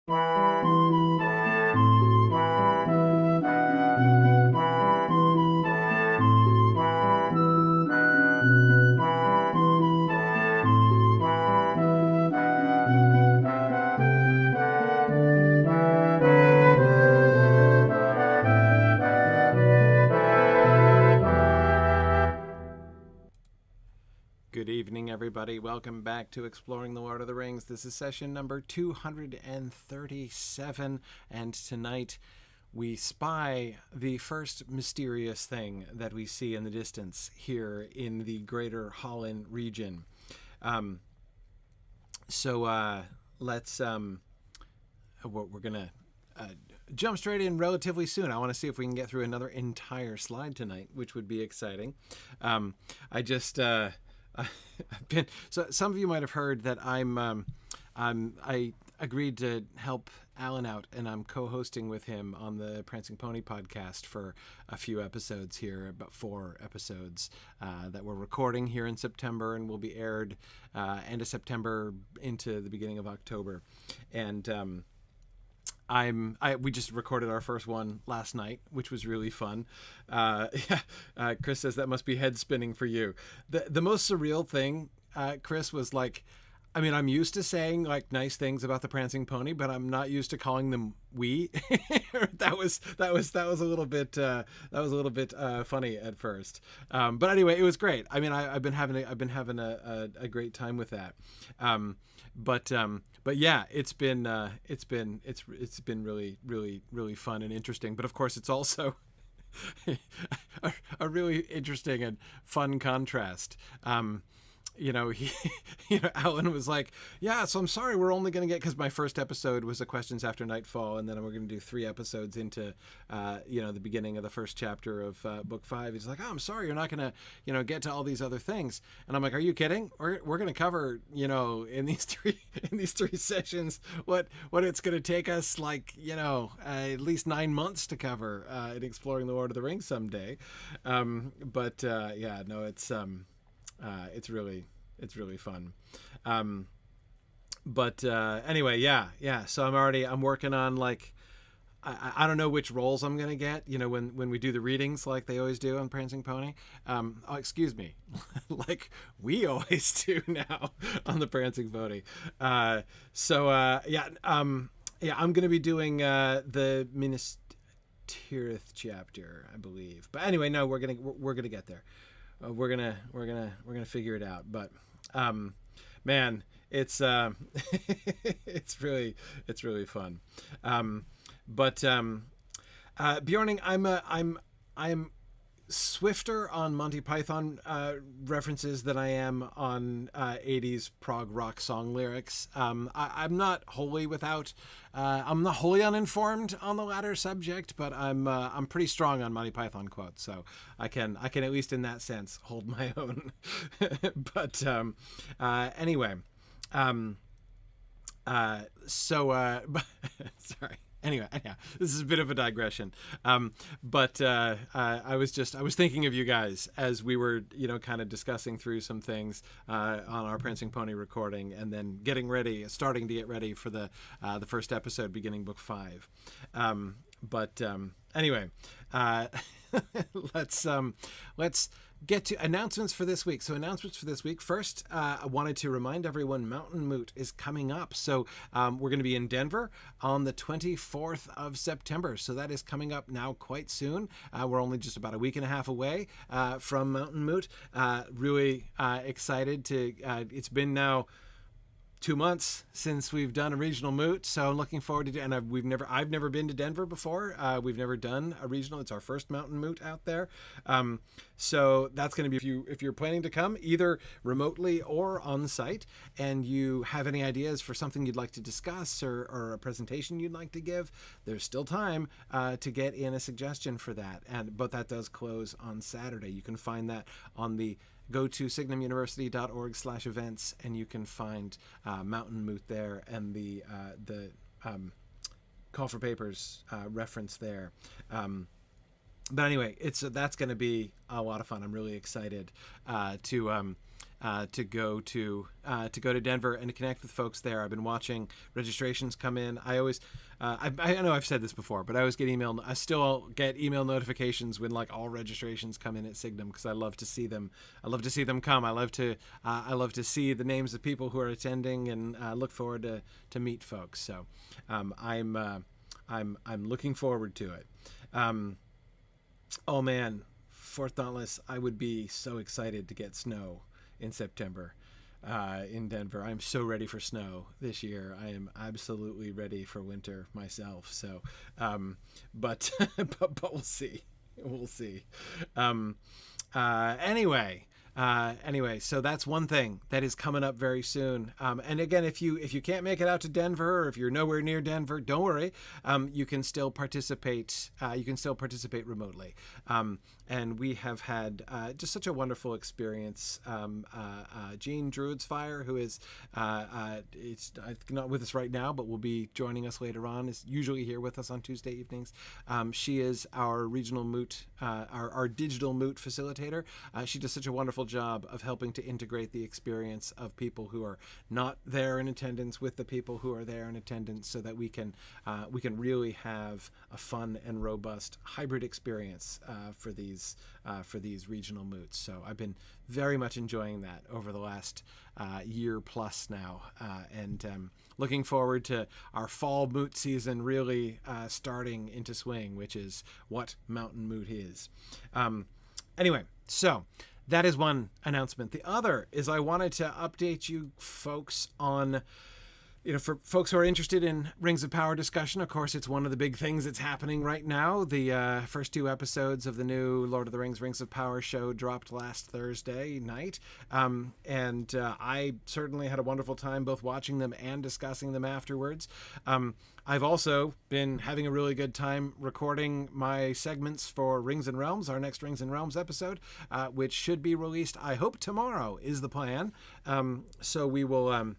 Good evening, everybody. Welcome back to Exploring the Lord of the Rings. This is session number 237, and tonight we spy the first mysterious thing that we see in the distance here in the greater Holland region. Let's we're gonna jump straight in relatively soon. I want to see if we can get through another entire slide tonight, which would be exciting. I've been, so some of you might have heard that I agreed to help Alan out, and I'm co-hosting with him on the Prancing Pony podcast for a few episodes here, about 4 episodes that we're recording here in September and will be aired end of September into the beginning of October. And we just recorded our first one last night, which was really fun. Chris says that must be head spinning for you. The most surreal thing, Chris, was like, I mean, I'm used to saying like nice things about the Prancing Pony, but I'm not used to calling them we. that was a little bit funny at first. But anyway, it was great. I mean, I've been having a great time with that. But yeah, it's been really fun and interesting. But of course, it's also a really interesting and fun contrast. Alan was like, yeah, so I'm sorry, we're only going to get, because my first episode was the questions after nightfall, and then we're going to do 3 episodes into, the beginning of the first chapter of book 5. He's like, oh, I'm sorry, you're not going to, get to all these other things. And I'm like, are you kidding? We're going to cover, in these three sessions, what it's going to take us, like, at least 9 months to cover in Exploring the Lord of the Rings someday. It's really fun. Anyway, yeah. So I'm working on, like, I don't know which roles I'm gonna get. When we do the readings, like they always do on Prancing Pony. Excuse me, like we always do now on the Prancing Pony. I'm gonna be doing the Minas Tirith chapter, I believe. But anyway, no, we're gonna get there. We're gonna figure it out. But man, it's it's really fun. Bjorning, I'm swifter on Monty Python references than I am on 80s prog rock song lyrics. I'm not wholly uninformed on the latter subject, but I'm pretty strong on Monty Python quotes, so I can at least in that sense hold my own. Anyway, sorry. Anyway, this is a bit of a digression. I was thinking of you guys as we were, kind of discussing through some things on our Prancing Pony recording, and then starting to get ready for the first episode, beginning book 5. Anyway, let's get to announcements for this week. So announcements for this week. First, I wanted to remind everyone Mountain Moot is coming up. So we're going to be in Denver on the 24th of September. So that is coming up now quite soon. We're only just about a week and a half away from Mountain Moot. Really excited to, it's been now 2 months since we've done a regional moot, so I'm looking forward to it. And I've never been to Denver before. We've never done a regional. It's our first mountain moot out there. So that's going to be, if you're planning to come either remotely or on site, and you have any ideas for something you'd like to discuss or a presentation you'd like to give, there's still time to get in a suggestion for that. But that does close on Saturday. You can find that on the go to signumuniversity.org/events, and you can find Mountain Moot there and the call for papers reference there. But anyway, that's going to be a lot of fun. I'm really excited to to go to Denver and to connect with folks there. I've been watching registrations come in. I always I know I've said this before, but I always get I still get email notifications when like all registrations come in at Signum, because I love to see them. I love to see them come. I love to see the names of people who are attending, and look forward to meet folks. So I'm looking forward to it. Oh man, Fourth Dauntless, I would be so excited to get snow in September in Denver. I'm so ready for snow this year. I am absolutely ready for winter myself. So, but we'll see. We'll see. Anyway, so that's one thing that is coming up very soon. And again, if you can't make it out to Denver, or if you're nowhere near Denver, don't worry. You can still participate. You can still participate remotely. And we have had just such a wonderful experience. Jean Druid's Fire, who is it's not with us right now, but will be joining us later on, is usually here with us on Tuesday evenings. She is our regional moot, our digital moot facilitator. She does such a wonderful job of helping to integrate the experience of people who are not there in attendance with the people who are there in attendance, so that we can really have a fun and robust hybrid experience for these regional moots. So I've been very much enjoying that over the last year plus now, and looking forward to our fall moot season really starting into swing, which is what Mountain Moot is. Anyway, so that is one announcement. The other is I wanted to update you folks on, for folks who are interested in Rings of Power discussion. Of course, it's one of the big things that's happening right now. The first 2 episodes of the new Lord of the Rings of Power show dropped last Thursday night. And I certainly had a wonderful time both watching them and discussing them afterwards. I've also been having a really good time recording my segments for Rings and Realms, our next Rings and Realms episode, which should be released, I hope, tomorrow is the plan. So we will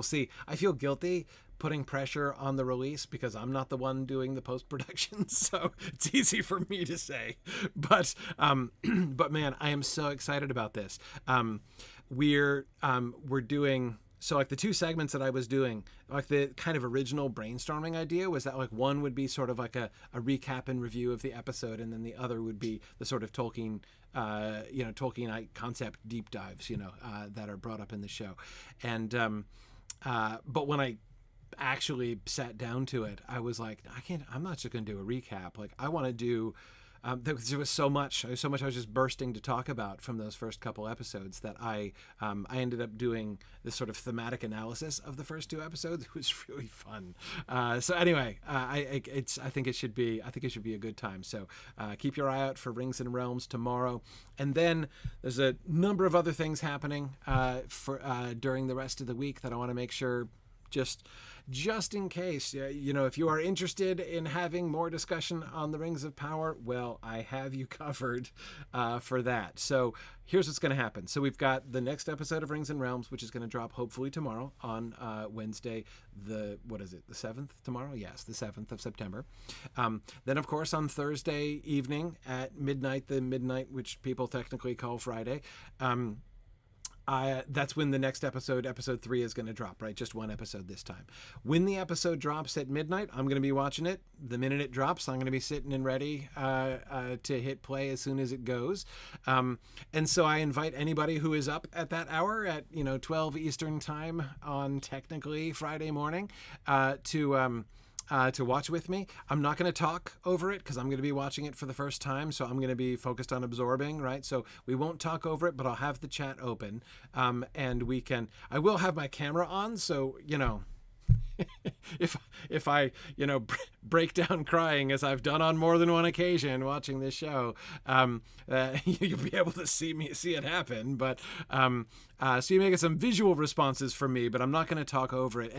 see. I feel guilty putting pressure on the release because I'm not the one doing the post-production, so it's easy for me to say. But man, I am so excited about this. We're doing, so like the 2 segments that I was doing, like the kind of original brainstorming idea was that like one would be sort of like a recap and review of the episode, and then the other would be the sort of Tolkienite concept deep dives, that are brought up in the show. And but when I actually sat down to it, I was like, I'm not just going to do a recap. Like, I want to do, there was so much I was just bursting to talk about from those first couple episodes that I ended up doing this sort of thematic analysis of the first 2 episodes. It was really fun. So anyway, I think it should be a good time. So keep your eye out for Rings and Realms tomorrow. And then there's a number of other things happening during the rest of the week that I want to make sure, just in case, if you are interested in having more discussion on the Rings of Power, well, I have you covered for that. So here's what's going to happen. So we've got the next episode of Rings and Realms, which is going to drop hopefully tomorrow on Wednesday, the 7th tomorrow? Yes, the 7th of September. Then, of course, on Thursday evening at midnight, the midnight which people technically call Friday, that's when the next episode 3 is going to drop, right? Just one episode this time. When the episode drops at midnight, I'm going to be watching it. The minute it drops, I'm going to be sitting and ready to hit play as soon as it goes. And so I invite anybody who is up at that hour at 12 Eastern time on technically Friday morning to watch with me. I'm not going to talk over it because I'm going to be watching it for the first time, so I'm going to be focused on absorbing, right? So we won't talk over it, but I'll have the chat open, and I will have my camera on, so if I break down crying, as I've done on more than one occasion watching this show, you'll be able to see it happen. But so you may get some visual responses from me, but I'm not going to talk over it.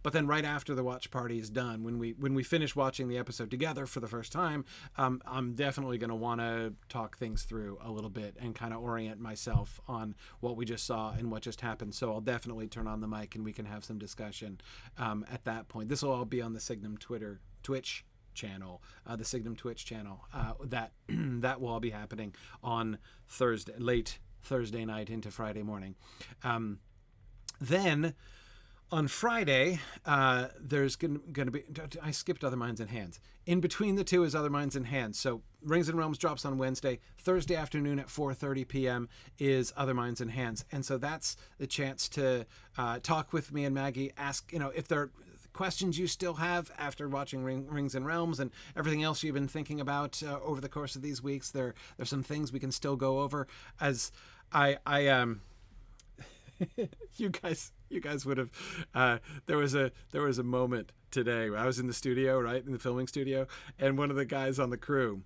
But then right after the watch party is done, when we finish watching the episode together for the first time, I'm definitely going to want to talk things through a little bit and kind of orient myself on what we just saw and what just happened. So I'll definitely turn on the mic and we can have some discussion at that point. This will all be on the Signum Twitch channel, the Signum Twitch channel. That will all be happening on late Thursday night into Friday morning. Then on Friday, there's going to be... I skipped Other Minds and Hands. In between the two is Other Minds and Hands. So Rings and Realms drops on Wednesday. Thursday afternoon at 4:30 p.m. is Other Minds and Hands. And so that's the chance to talk with me and Maggie, ask, if there are questions you still have after watching Rings and Realms and everything else you've been thinking about over the course of these weeks. There's some things we can still go over. As I you guys would have there was a moment today where I was in the studio, right, in the filming studio, and one of the guys on the crew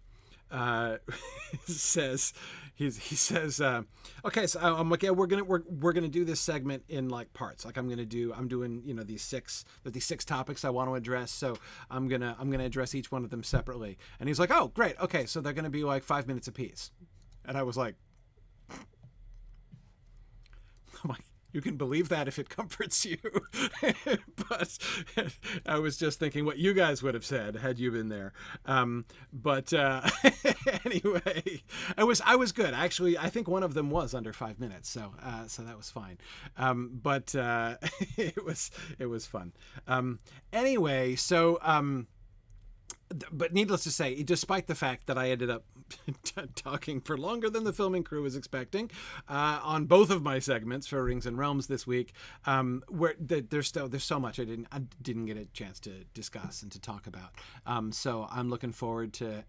says okay, so I'm like, yeah, we're gonna do this segment in like parts. Like I'm doing these six topics I want to address, so I'm gonna address each one of them separately. And he's like, oh great, okay, so they're gonna be like 5 minutes apiece. And I was like, I'm like, you can believe that if it comforts you. But I was just thinking what you guys would have said had you been there. But anyway, I was good. Actually, I think one of them was under 5 minutes, so that was fine. But it was fun. Anyway, so but needless to say, despite the fact that I ended up talking for longer than the filming crew was expecting on both of my segments for Rings and Realms this week, where there's so much I didn't get a chance to discuss and to talk about. So I'm looking forward to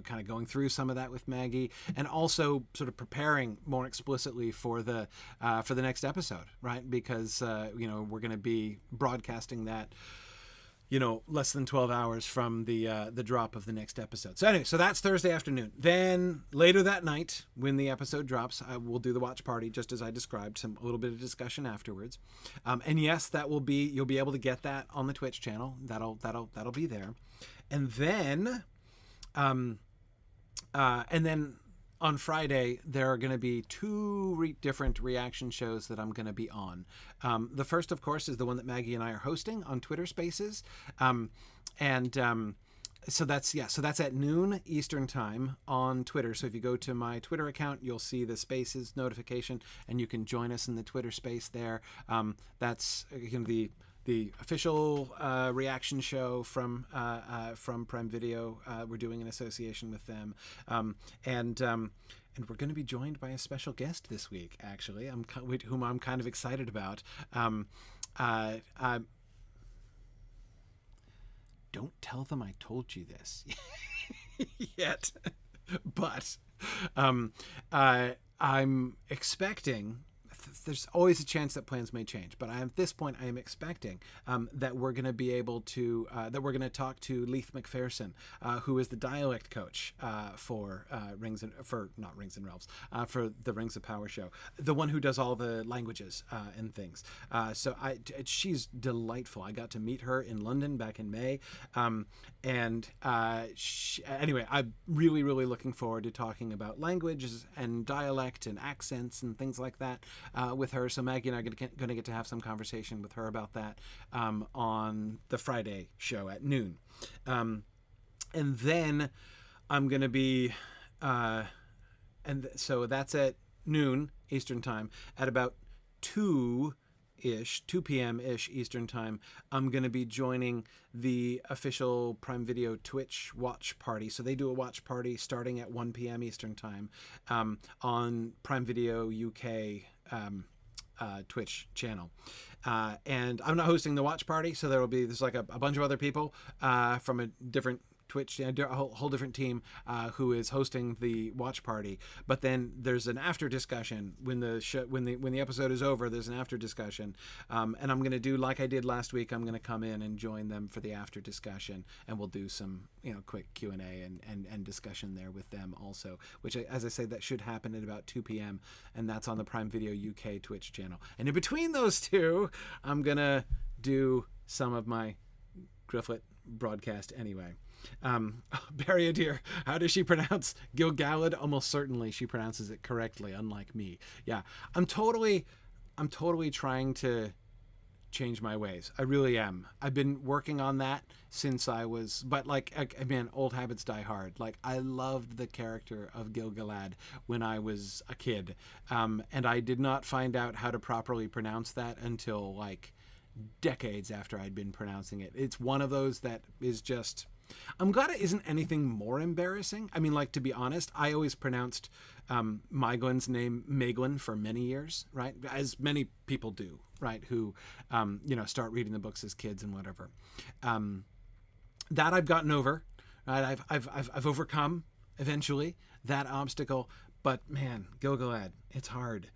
kind of going through some of that with Maggie, and also sort of preparing more explicitly for the next episode, right? Because we're going to be broadcasting that less than 12 hours from the drop of the next episode. So anyway, so that's Thursday afternoon. Then later that night, when the episode drops, I will do the watch party just as I described, a little bit of discussion afterwards. And yes, you'll be able to get that on the Twitch channel. That'll be there. And then on Friday, there are going to be two different reaction shows that I'm going to be on. The first, of course, is the one that Maggie and I are hosting on Twitter Spaces. So that's at noon Eastern time on Twitter. So if you go to my Twitter account, you'll see the Spaces notification, and you can join us in the Twitter space there. That's the official reaction show from Prime Video. We're doing an association with them, and we're going to be joined by a special guest this week. Actually, whom I'm kind of excited about. Don't tell them I told you this yet, but I'm expecting. There's always a chance that plans may change, but at this point I am expecting that we're going to be able to talk to Leith McPherson, who is the dialect coach for the Rings of Power show, the one who does all the languages and things. So she's delightful. I got to meet her in London back in May, anyway, I'm really, really looking forward to talking about languages and dialect and accents and things like that with her. So Maggie and I are going to get to have some conversation with her about that on the Friday show at noon. And then I'm going to be, so that's at noon Eastern time. At about 2 p.m.-ish Eastern time, I'm going to be joining the official Prime Video Twitch watch party. So they do a watch party starting at 1 p.m. Eastern time on Prime Video UK Twitch channel. And I'm not hosting the watch party, so there's like a bunch of other people from a different Twitch, a whole different team who is hosting the watch party. But then there's an after discussion when the episode is over. There's an after discussion, and I'm going to do like I did last week. I'm going to come in and join them for the after discussion, and we'll do some quick Q&A and discussion there with them also. Which, as I say, that should happen at about 2 p.m. and that's on the Prime Video UK Twitch channel. And in between those two, I'm gonna do some of my Grifflet broadcast anyway. Barry Adair, how does she pronounce Gilgalad? Almost certainly she pronounces it correctly, unlike me. Yeah, I'm totally trying to change my ways. I really am. I've been working on that since I was, but like, man, old habits die hard. Like, I loved the character of Gil-galad when I was a kid. And I did not find out how to properly pronounce that until like decades after I'd been pronouncing it. It's one of those that is just, I'm glad it isn't anything more embarrassing. I mean, like, to be honest, I always pronounced Maeglin's name Maeglin for many years, right? As many people do, right? Who, start reading the books as kids and whatever. That I've gotten over, right? I've overcome eventually that obstacle. But man, Gil-galad, it's hard.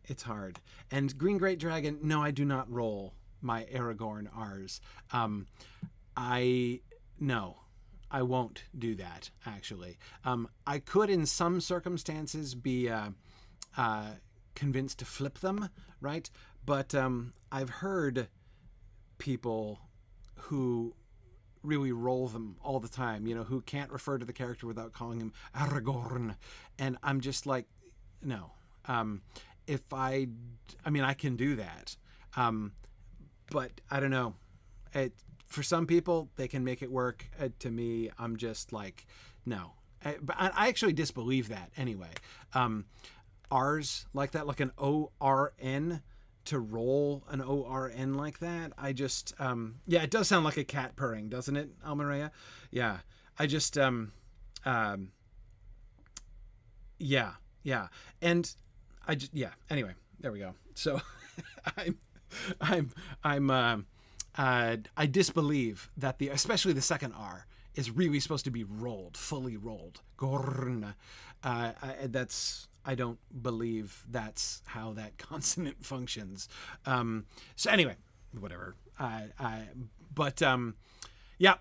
It's hard. And Green Great Dragon, no, I do not roll my Aragorn R's. I won't do that, actually. I could, in some circumstances, be convinced to flip them, right? But I've heard people who really roll them all the time, who can't refer to the character without calling him Aragorn. And I'm just like, no. I can do that. But I don't know. For some people, they can make it work. To me, I'm just like, no. But I actually disbelieve that anyway. R's like that, like an O-R-N, to roll an O-R-N like that. I just, it does sound like a cat purring, doesn't it, Almaria? Yeah. I just, yeah. And I just, yeah. Anyway, there we go. So I disbelieve that especially the second R is really supposed to be rolled, fully rolled. Gorn. I don't believe that's how that consonant functions. So anyway, whatever.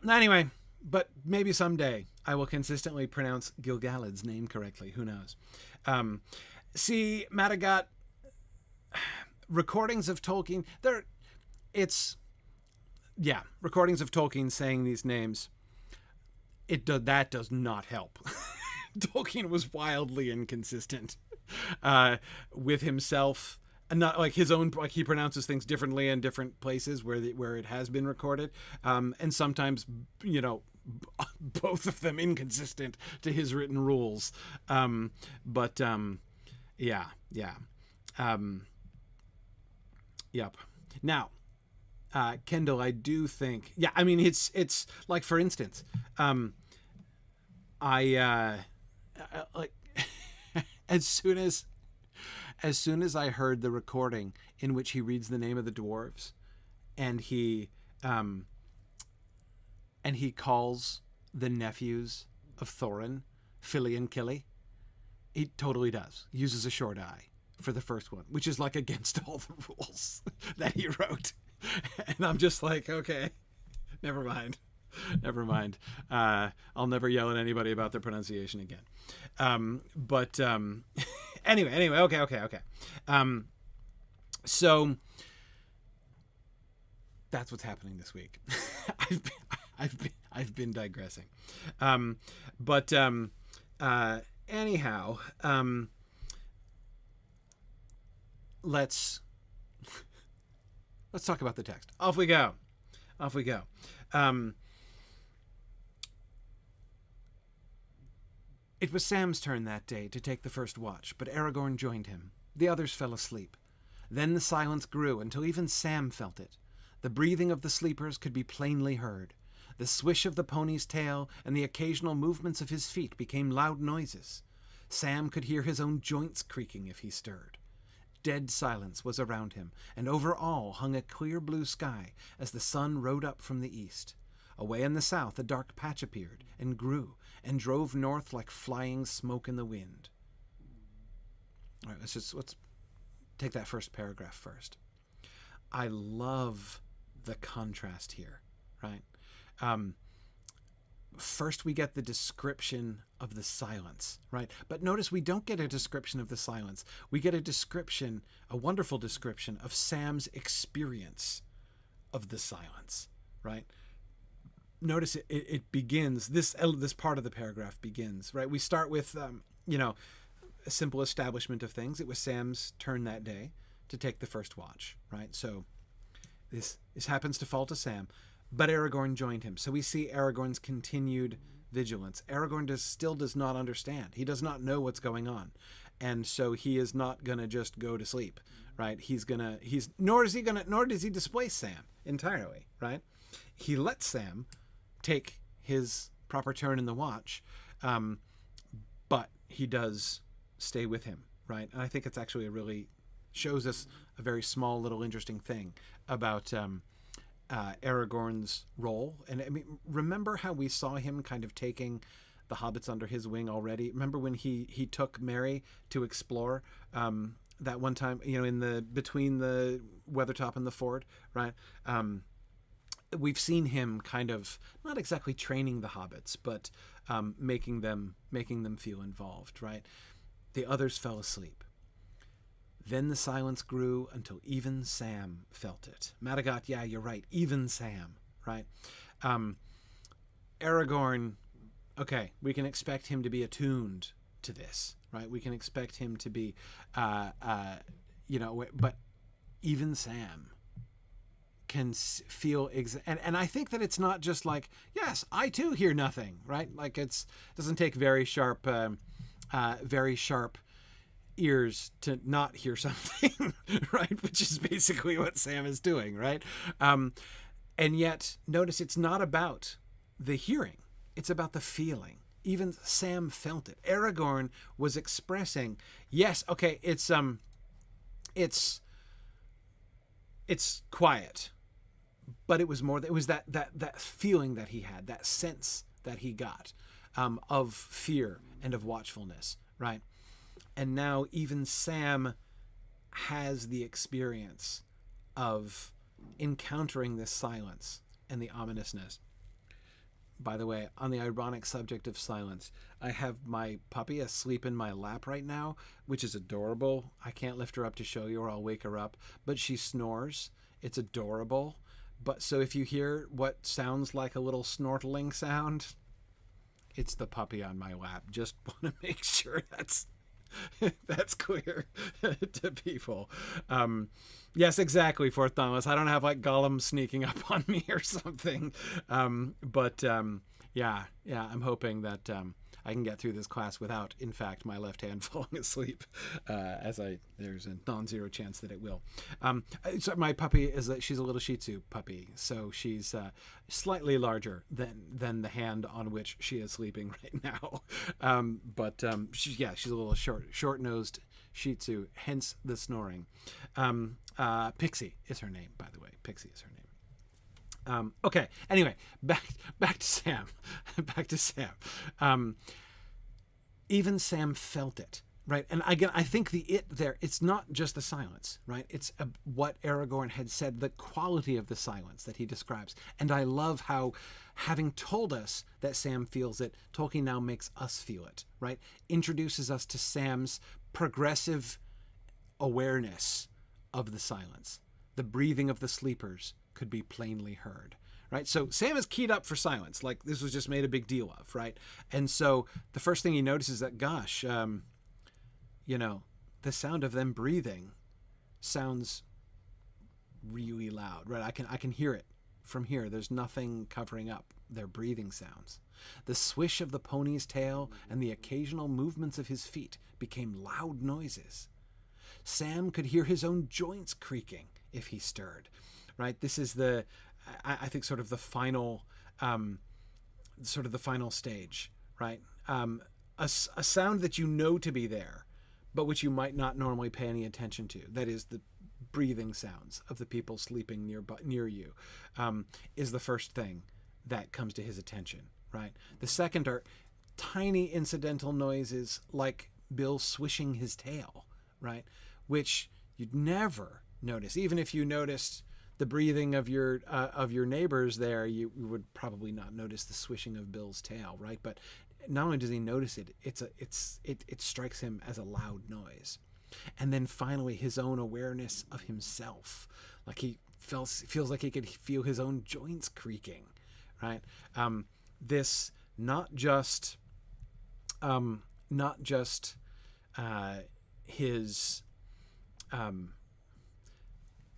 Anyway, but maybe someday I will consistently pronounce Gil-galad's name correctly. Who knows? See, Matagat, recordings of Tolkien, recordings of Tolkien saying these names, that does not help. Tolkien was wildly inconsistent with himself, and not like his own, like he pronounces things differently in different places where it has been recorded, and sometimes both of them inconsistent to his written rules. Yep. Now, Kendall, I do think, it's like, for instance, like as soon as I heard the recording in which he reads the name of the dwarves, and he calls the nephews of Thorin Philly and Killy, he totally does. Uses a short I for the first one, which is like against all the rules that he wrote. And I'm just like, okay, never mind. I'll never yell at anybody about their pronunciation again. Anyway, okay. So that's what's happening this week. I've been digressing. Anyhow, let's talk about the text. Off we go. It was Sam's turn that day to take the first watch, but Aragorn joined him. The others fell asleep. Then the silence grew until even Sam felt it. The breathing of the sleepers could be plainly heard. The swish of the pony's tail and the occasional movements of his feet became loud noises. Sam could hear his own joints creaking if he stirred. Dead silence was around him, and over all hung a clear blue sky as the sun rode up from the east. Away in the south a dark patch appeared, and grew, and drove north like flying smoke in the wind. All right, let's take that first paragraph first. I love the contrast here, right? First we get the description of the silence, right? But notice we don't get a description of the silence. We get a wonderful description of Sam's experience of the silence, right? Notice it begins, this part of the paragraph begins, right? We start with, a simple establishment of things. It was Sam's turn that day to take the first watch, right? So this happens to fall to Sam, but Aragorn joined him. So we see Aragorn's continued vigilance. Aragorn still does not understand. He does not know what's going on. And so he is not going to just go to sleep, right? Nor does he displace Sam entirely, right? He lets Sam take his proper turn in the watch, but he does stay with him, right? And I think it's actually really shows us a very small little interesting thing about Aragorn's role. And I mean, remember how we saw him kind of taking the hobbits under his wing already? Remember when he took Merry to explore that one time, between the Weathertop and the Ford, right? We've seen him kind of not exactly training the hobbits, but making them feel involved, right? The others fell asleep. Then the silence grew until even Sam felt it. Madagot, yeah, you're right. Even Sam, right? Aragorn, okay, we can expect him to be attuned to this, right? We can expect him to be, but even Sam can feel, and I think that it's not just like, yes, I too hear nothing, right? Like it doesn't take very sharp ears to not hear something, right? Which is basically what Sam is doing, right? And yet, notice it's not about the hearing. It's about the feeling. Even Sam felt it. Aragorn was expressing, yes, okay, it's quiet, but it was more. It was that feeling that he had, that sense that he got of fear and of watchfulness, right? And now even Sam has the experience of encountering this silence and the ominousness. By the way, on the ironic subject of silence, I have my puppy asleep in my lap right now, which is adorable. I can't lift her up to show you or I'll wake her up, but she snores. It's adorable. But so if you hear what sounds like a little snortling sound, it's the puppy on my lap. Just want to make sure that's clear to people. Yes, exactly, Fourth Dauntless. I don't have like Gollum sneaking up on me or something. Yeah, I'm hoping that I can get through this class without, in fact, my left hand falling asleep, there's a non-zero chance that it will. So my puppy she's a little Shih Tzu puppy, so she's slightly larger than the hand on which she is sleeping right now. She's a little short-nosed Shih Tzu, hence the snoring. Pixie is her name, by the way. Pixie is her name. Okay. Anyway, back to Sam. Back to Sam. Even Sam felt it, right? And again, I think the it there, it's not just the silence, right? It's what Aragorn had said, the quality of the silence that he describes. And I love how, having told us that Sam feels it, Tolkien now makes us feel it, right? Introduces us to Sam's progressive awareness of the silence. The breathing of the sleepers could be plainly heard, right? So Sam is keyed up for silence, like this was just made a big deal of, right? And so the first thing he notices is that, gosh, the sound of them breathing sounds really loud, right? I can hear it from here. There's nothing covering up their breathing sounds. The swish of the pony's tail and the occasional movements of his feet became loud noises. Sam could hear his own joints creaking if he stirred, right? This is I think sort of the final stage, right? A sound that you know to be there, but which you might not normally pay any attention to. That is the breathing sounds of the people sleeping near you, is the first thing that comes to his attention, right? The second are tiny incidental noises like Bill swishing his tail, right? Which you'd never notice. Even if you noticed the breathing of your neighbors there, you would probably not notice the swishing of Bill's tail, right? But not only does he notice it, it strikes him as a loud noise. And then finally, his own awareness of himself, like he feels like he could feel his own joints creaking, right? This not just his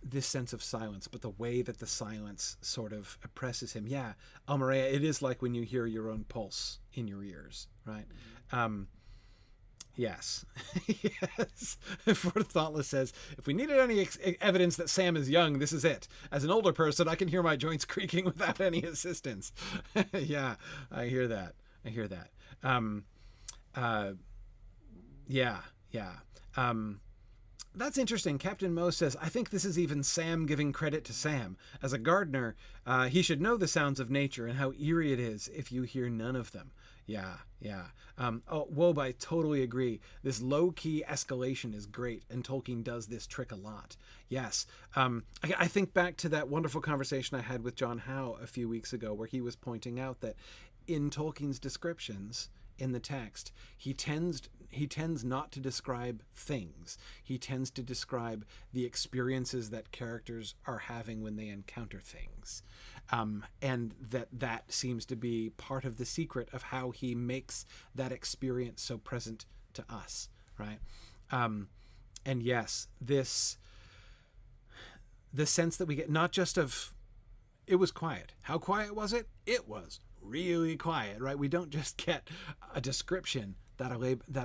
this sense of silence, but the way that the silence sort of oppresses him. Yeah, Almaria, it is like when you hear your own pulse in your ears, right? Yes. Yes. For Thoughtless says, if we needed any evidence that Sam is young, this is it. As an older person, I can hear my joints creaking without any assistance. Yeah, I hear that. Yeah. That's interesting. Captain Mo says, I think this is even Sam giving credit to Sam. As a gardener, he should know the sounds of nature and how eerie it is if you hear none of them. Yeah. Wobe, I totally agree. This low-key escalation is great, and Tolkien does this trick a lot. Yes. I think back to that wonderful conversation I had with John Howe a few weeks ago, where he was pointing out that in Tolkien's descriptions in the text, he tends not to describe things. He tends to describe the experiences that characters are having when they encounter things. And that seems to be part of the secret of how he makes that experience so present to us, right? And yes, the sense that we get not just of, it was quiet. How quiet was it? It was really quiet, right? We don't just get a description that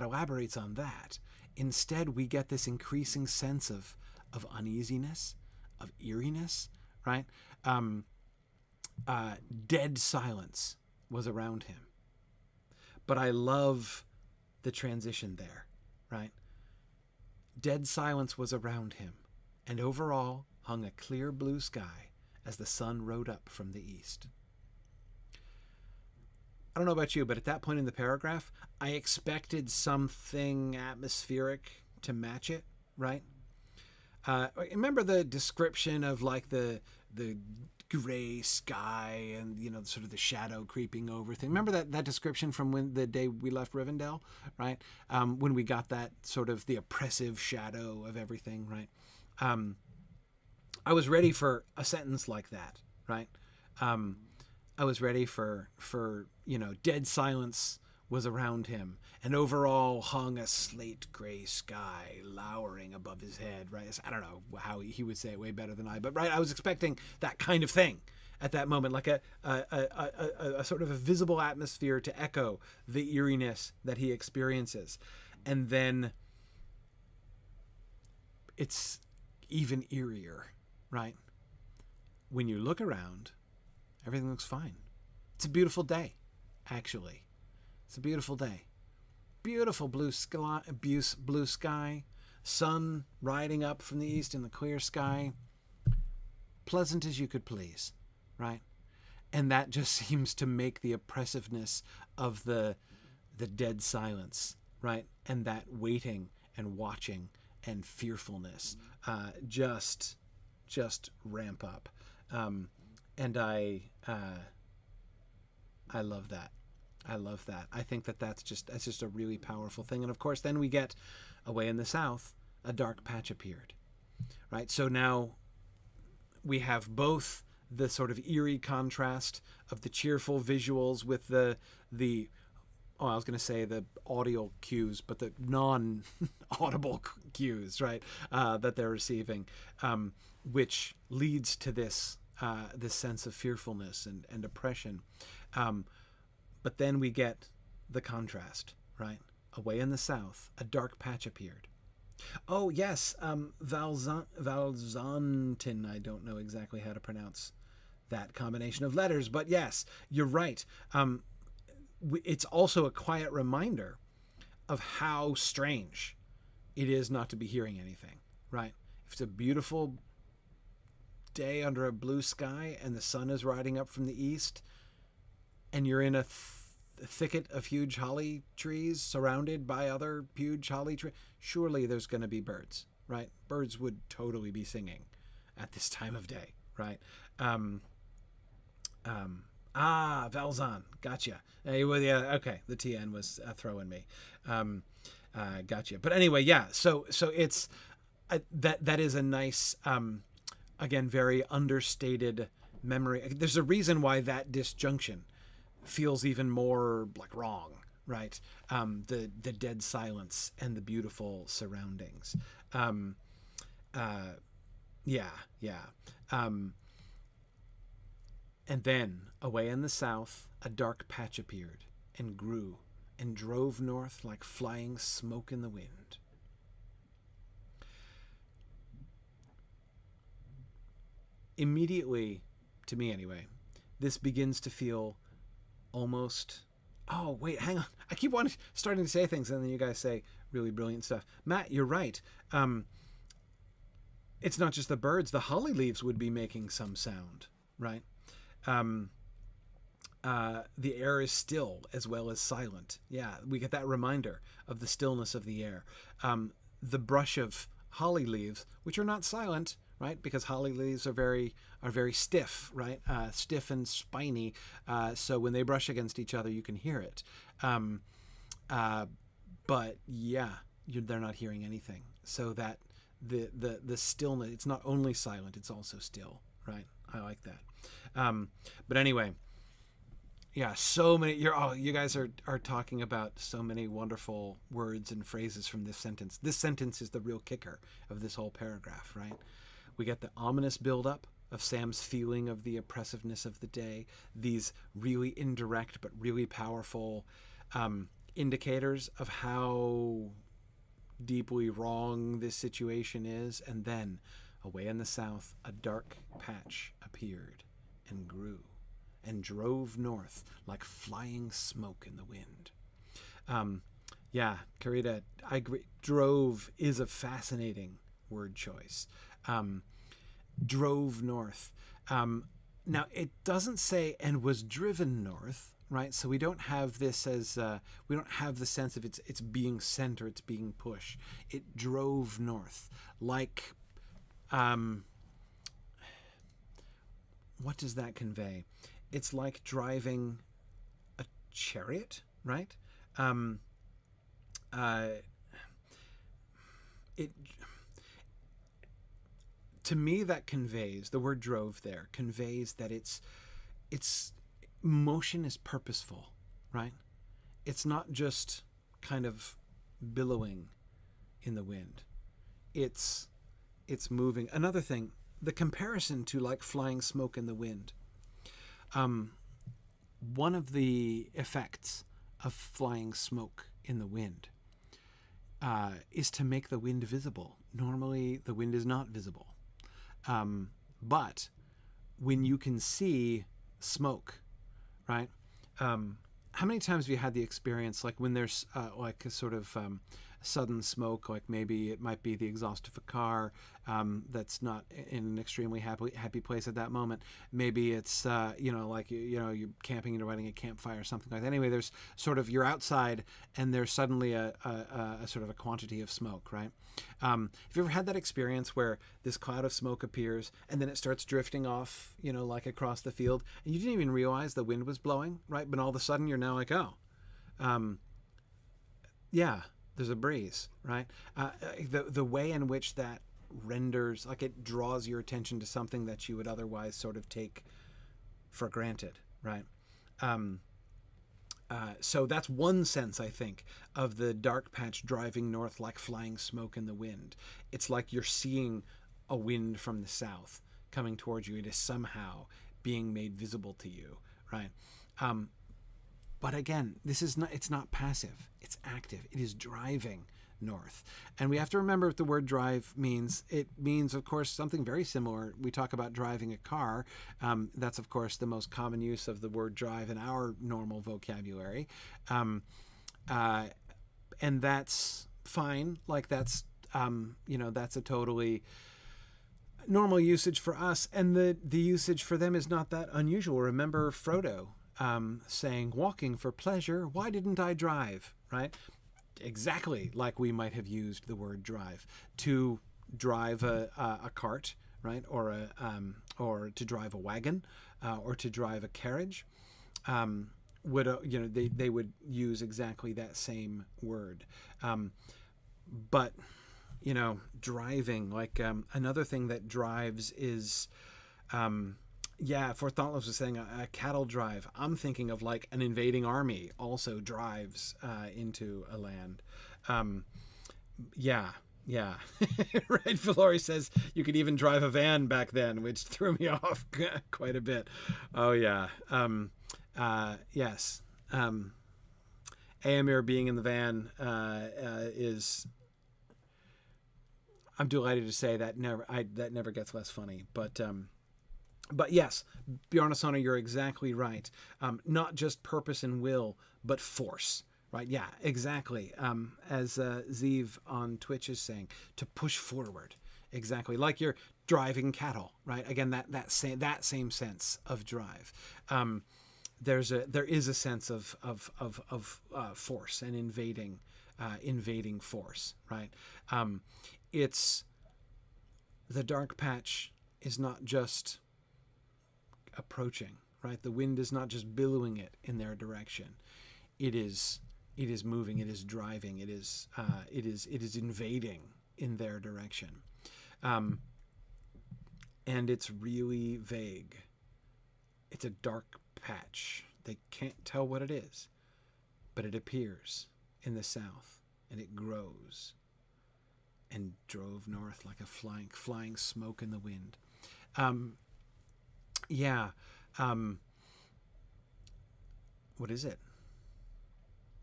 elaborates on that. Instead, we get this increasing sense of uneasiness, of eeriness, right? Dead silence was around him. But I love the transition there, right? Dead silence was around him, and overall hung a clear blue sky as the sun rode up from the east. I don't know about you, but at that point in the paragraph, I expected something atmospheric to match it, right? Remember the description of like the gray sky and, you know, sort of the shadow creeping over thing. Remember that description from when the day we left Rivendell, right? When we got that sort of the oppressive shadow of everything, right? I was ready for a sentence like that, right? I was ready for, you know, dead silence was around him, and overall hung a slate gray sky lowering above his head, right? I don't know how he would say it way better than I, but right, I was expecting that kind of thing at that moment, like a sort of a visible atmosphere to echo the eeriness that he experiences. And then it's even eerier, right? When you look around, everything looks fine. It's a beautiful day, actually. It's a beautiful day. Beautiful blue sky, sun riding up from the east in the clear sky. Pleasant as you could please, right? And that just seems to make the oppressiveness of the dead silence, right? And that waiting and watching and fearfulness just ramp up. And I love that. I love that. I think that's just a really powerful thing. And of course, then we get away in the south, a dark patch appeared, right? So now we have both the sort of eerie contrast of the cheerful visuals with the I was going to say the audio cues, but the non-audible cues, right? That they're receiving, which leads to this sense of fearfulness and oppression. But then we get the contrast, right? Away in the south, a dark patch appeared. Oh, yes, Valzantin, I don't know exactly how to pronounce that combination of letters, but yes, you're right. It's also a quiet reminder of how strange it is not to be hearing anything, right? If it's a beautiful day under a blue sky and the sun is riding up from the east, and you're in a thicket of huge holly trees surrounded by other huge holly trees, surely there's going to be birds, right? Birds would totally be singing at this time of day, right? Valzan, gotcha. Yeah, okay, the TN was throwing me. Gotcha. But anyway, yeah, so it's that is a nice, again, very understated memory. There's a reason why that disjunction feels even more like wrong, right? The dead silence and the beautiful surroundings. Yeah, yeah. Um, and then, away in the south, a dark patch appeared and grew and drove north like flying smoke in the wind. Immediately, to me anyway, this begins to feel almost. Oh wait, hang on. I keep starting to say things, and then you guys say really brilliant stuff. Matt, you're right. It's not just the birds. The holly leaves would be making some sound, right? Um, the air is still as well as silent. Yeah, we get that reminder of the stillness of the air. The brush of holly leaves, which are not silent, right? Because holly leaves are very stiff, right? Stiff and spiny. So when they brush against each other, you can hear it. But yeah, they're not hearing anything. So that the stillness, it's not only silent, it's also still, right? I like that. But anyway, yeah, so many. You guys are talking about so many wonderful words and phrases from this sentence. This sentence is the real kicker of this whole paragraph, right? We get the ominous buildup of Sam's feeling of the oppressiveness of the day. These really indirect but really powerful indicators of how deeply wrong this situation is. And then, away in the south, a dark patch appeared and grew and drove north like flying smoke in the wind. Yeah, Karita, I agree. Drove is a fascinating word choice. Drove north. Now, it doesn't say and was driven north, right? So we don't have this as, we don't have the sense of it's being sent or it's being pushed. It drove north. Like, what does that convey? It's like driving a chariot, right? It To me, that conveys, the word drove there conveys that it's motion is purposeful, right? It's not just kind of billowing in the wind. It's moving. Another thing, the comparison to like flying smoke in the wind. One of the effects of flying smoke in the wind is to make the wind visible. Normally, the wind is not visible. But when you can see smoke, right? How many times have you had the experience, like when there's like a sort of sudden smoke, like maybe it might be the exhaust of a car that's not in an extremely happy place at that moment. Maybe it's like you're camping and you're lighting a campfire or something like that. Anyway, there's sort of, you're outside and there's suddenly a sort of a quantity of smoke, right? Have you ever had that experience where this cloud of smoke appears and then it starts drifting off, like across the field, and you didn't even realize the wind was blowing, right? But all of a sudden you're now like, oh, yeah, there's a breeze, right? The way in which that renders, like, it draws your attention to something that you would otherwise sort of take for granted, right? So that's one sense, I think, of the dark patch driving north like flying smoke in the wind. It's like you're seeing a wind from the south coming towards you. It is somehow being made visible to you, right? But again, it's not passive, it's active. It is driving north. And we have to remember what the word drive means. It means, of course, something very similar. We talk about driving a car. That's, of course, the most common use of the word drive in our normal vocabulary. And that's fine. Like, that's a totally normal usage for us. And the usage for them is not that unusual. Remember Frodo saying, walking for pleasure, why didn't I drive, right? Exactly like we might have used the word drive to drive a cart, right? Or to drive a wagon, or to drive a carriage. They would use exactly that same word. But driving, like, another thing that drives is, for Thoughtless was saying a cattle drive. I'm thinking of like an invading army also drives into a land. Yeah. Right. Valori says you could even drive a van back then, which threw me off quite a bit. Oh, yeah. Yes. Amir being in the van is. I'm delighted to say that that never gets less funny. But yes, Bjarnason, you're exactly right. Not just purpose and will, but force. Right? Yeah, exactly. As Zeev on Twitch is saying, to push forward. Exactly, like you're driving cattle. Right? Again, that same sense of drive. There is a sense of force and invading force. Right? It's the dark patch is not just approaching, right? The wind is not just billowing it in their direction. It is moving, it is driving, it is invading in their direction. And it's really vague. It's a dark patch. They can't tell what it is, but it appears in the south and it grows and drove north like a flying smoke in the wind. What is it?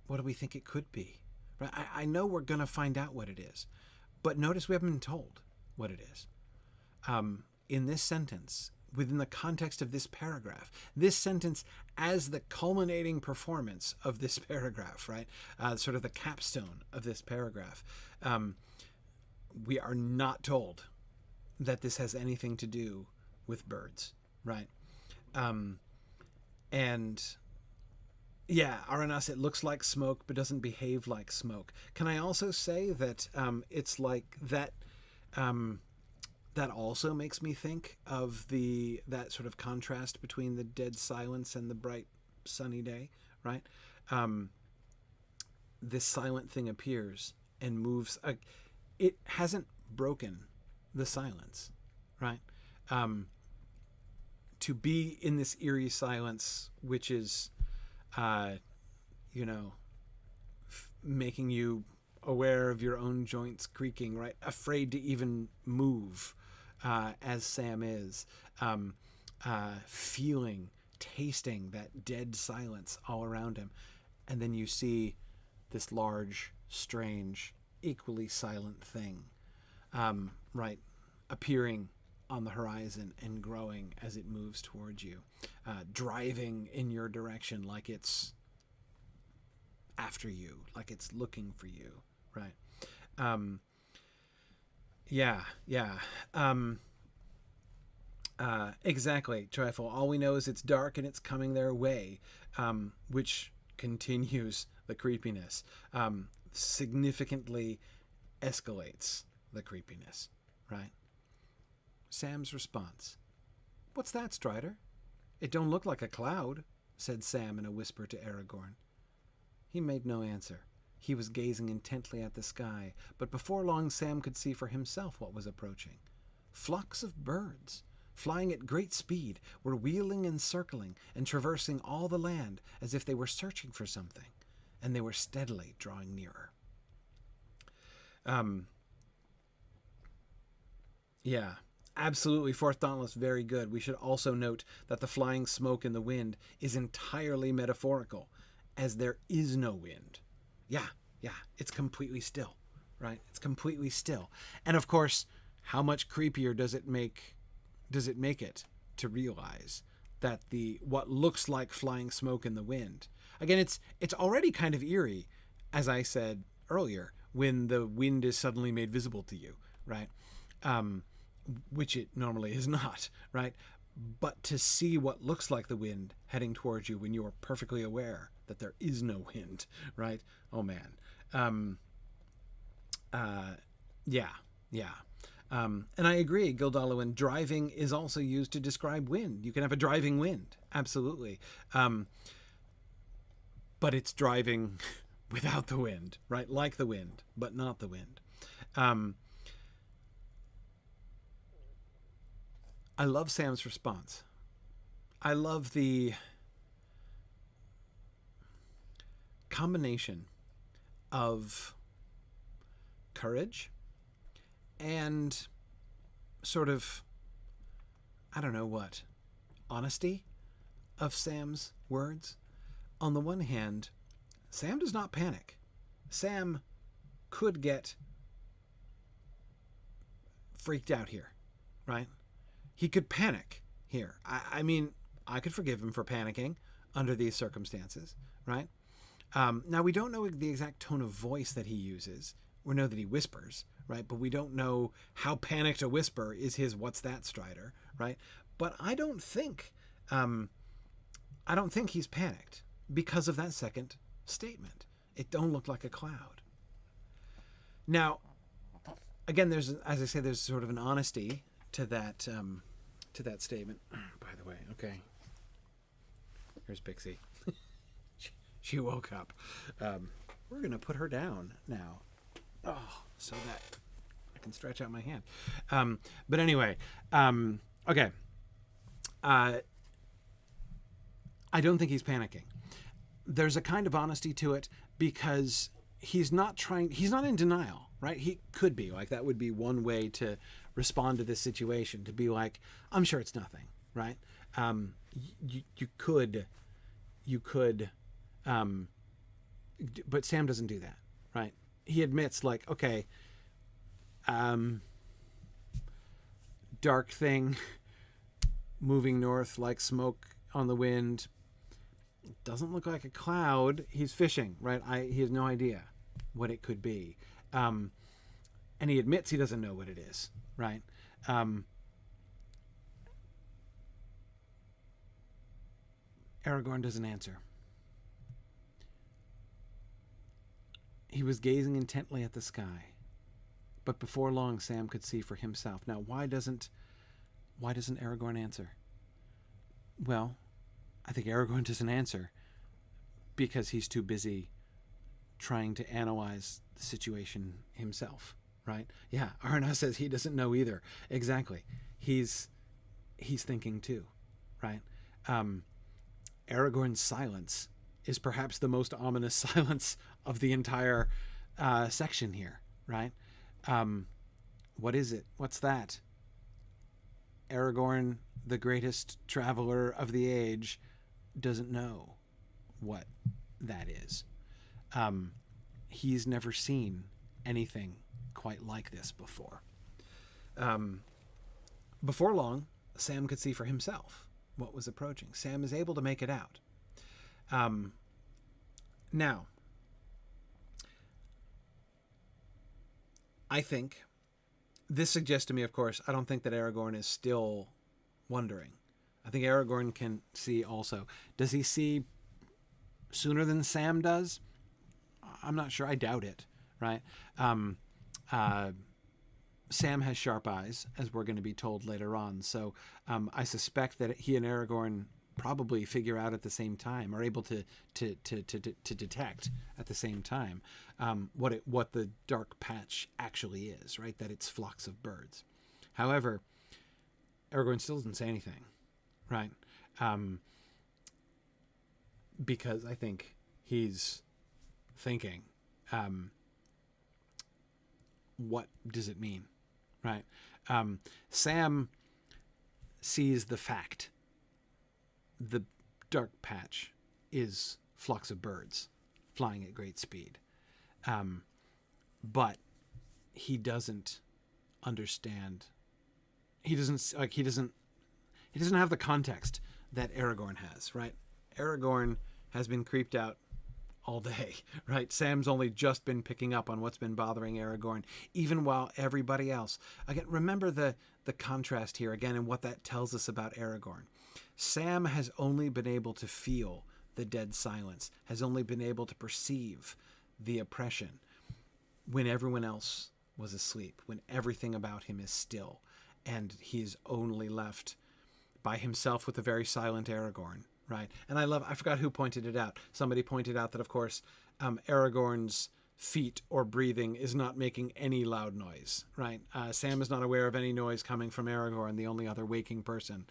What do we think it could be? Right? I know we're going to find out what it is, but notice we haven't been told what it is. In this sentence, within the context of this paragraph, this sentence as the culminating performance of this paragraph, right? Sort of the capstone of this paragraph. We are not told that this has anything to do with birds, right? And yeah, Aranas, it looks like smoke, but doesn't behave like smoke. Can I also say that it's like that? That also makes me think of that sort of contrast between the dead silence and the bright sunny day, right? This silent thing appears and moves. It hasn't broken the silence, right? To be in this eerie silence, which is, making you aware of your own joints creaking, right? Afraid to even move, as Sam is, feeling, tasting that dead silence all around him. And then you see this large, strange, equally silent thing, right, appearing on the horizon and growing as it moves towards you, driving in your direction like it's after you, like it's looking for you, right? Exactly, Trifle. All we know is it's dark and it's coming their way, which continues the creepiness, significantly escalates the creepiness, right? Sam's response. "What's that, Strider? It don't look like a cloud," said Sam in a whisper to Aragorn. He made no answer. He was gazing intently at the sky, but before long Sam could see for himself what was approaching. Flocks of birds, flying at great speed, were wheeling and circling and traversing all the land as if they were searching for something, and they were steadily drawing nearer. Absolutely, Fourth Dauntless, very good. We should also note that the flying smoke in the wind is entirely metaphorical, as there is no wind. It's completely still, right? It's completely still. And of course, how much creepier does it make it to realize that what looks like flying smoke in the wind, again, it's already kind of eerie, as I said earlier, when the wind is suddenly made visible to you, right? Which it normally is not, right? But to see what looks like the wind heading towards you when you are perfectly aware that there is no wind, right? Oh man. And I agree, Gildaloin, driving is also used to describe wind. You can have a driving wind, absolutely. But it's driving without the wind, right? Like the wind, but not the wind. I love Sam's response. I love the combination of courage and sort of, I don't know what, honesty of Sam's words. On the one hand, Sam does not panic. Sam could get freaked out here, right? He could panic here. I mean, I could forgive him for panicking under these circumstances, right? Now, we don't know the exact tone of voice that he uses. We know that he whispers, right? But we don't know how panicked a whisper is his "what's that, Strider," right? But I don't think he's panicked because of that second statement. It don't look like a cloud. Now, again, there's, as I say, there's sort of an honesty to that statement. By the way, okay. Here's Pixie. She woke up. We're gonna put her down now. Oh, so that I can stretch out my hand. But anyway, okay. I don't think he's panicking. There's a kind of honesty to it because he's not in denial, right? He could be like, that would be one way to respond to this situation, to be like, I'm sure it's nothing, right? You could, but Sam doesn't do that, right? He admits, like, okay, dark thing moving north like smoke on the wind. It doesn't look like a cloud. He's fishing, right? He has no idea what it could be. And he admits he doesn't know what it is, right? Aragorn doesn't answer. He was gazing intently at the sky, but before long Sam could see for himself. Now, why doesn't Aragorn answer? Well, I think Aragorn doesn't answer because he's too busy trying to analyze the situation himself, right? Yeah, Arna says he doesn't know either. Exactly. He's thinking too, right? Aragorn's silence is perhaps the most ominous silence of the entire section here, right? What is it? What's that? Aragorn, the greatest traveler of the age, doesn't know what that is. He's never seen anything quite like this before. Before long, Sam could see for himself what was approaching. Sam is able to make it out. Now, I think this suggests to me, of course, I don't think that Aragorn is still wondering. I think Aragorn can see also. Does he see sooner than Sam does? I'm not sure. I doubt it, right? Sam has sharp eyes, as we're going to be told later on. So I suspect that he and Aragorn probably figure out at the same time, are able to detect at the same time what the dark patch actually is, right? That it's flocks of birds. However, Aragorn still doesn't say anything, right? Because I think he's thinking, what does it mean, right? Sam sees the fact. The dark patch is flocks of birds flying at great speed. But he doesn't understand. He doesn't have the context that Aragorn has, right? Aragorn has been creeped out all day, right? Sam's only just been picking up on what's been bothering Aragorn, even while everybody else. Again, remember the contrast here again and what that tells us about Aragorn. Sam has only been able to feel the dead silence, has only been able to perceive the oppression when everyone else was asleep, when everything about him is still, and he's only left by himself with a very silent Aragorn, right? And I forgot who pointed it out. Somebody pointed out that, of course, Aragorn's feet or breathing is not making any loud noise, right? Sam is not aware of any noise coming from Aragorn, the only other waking person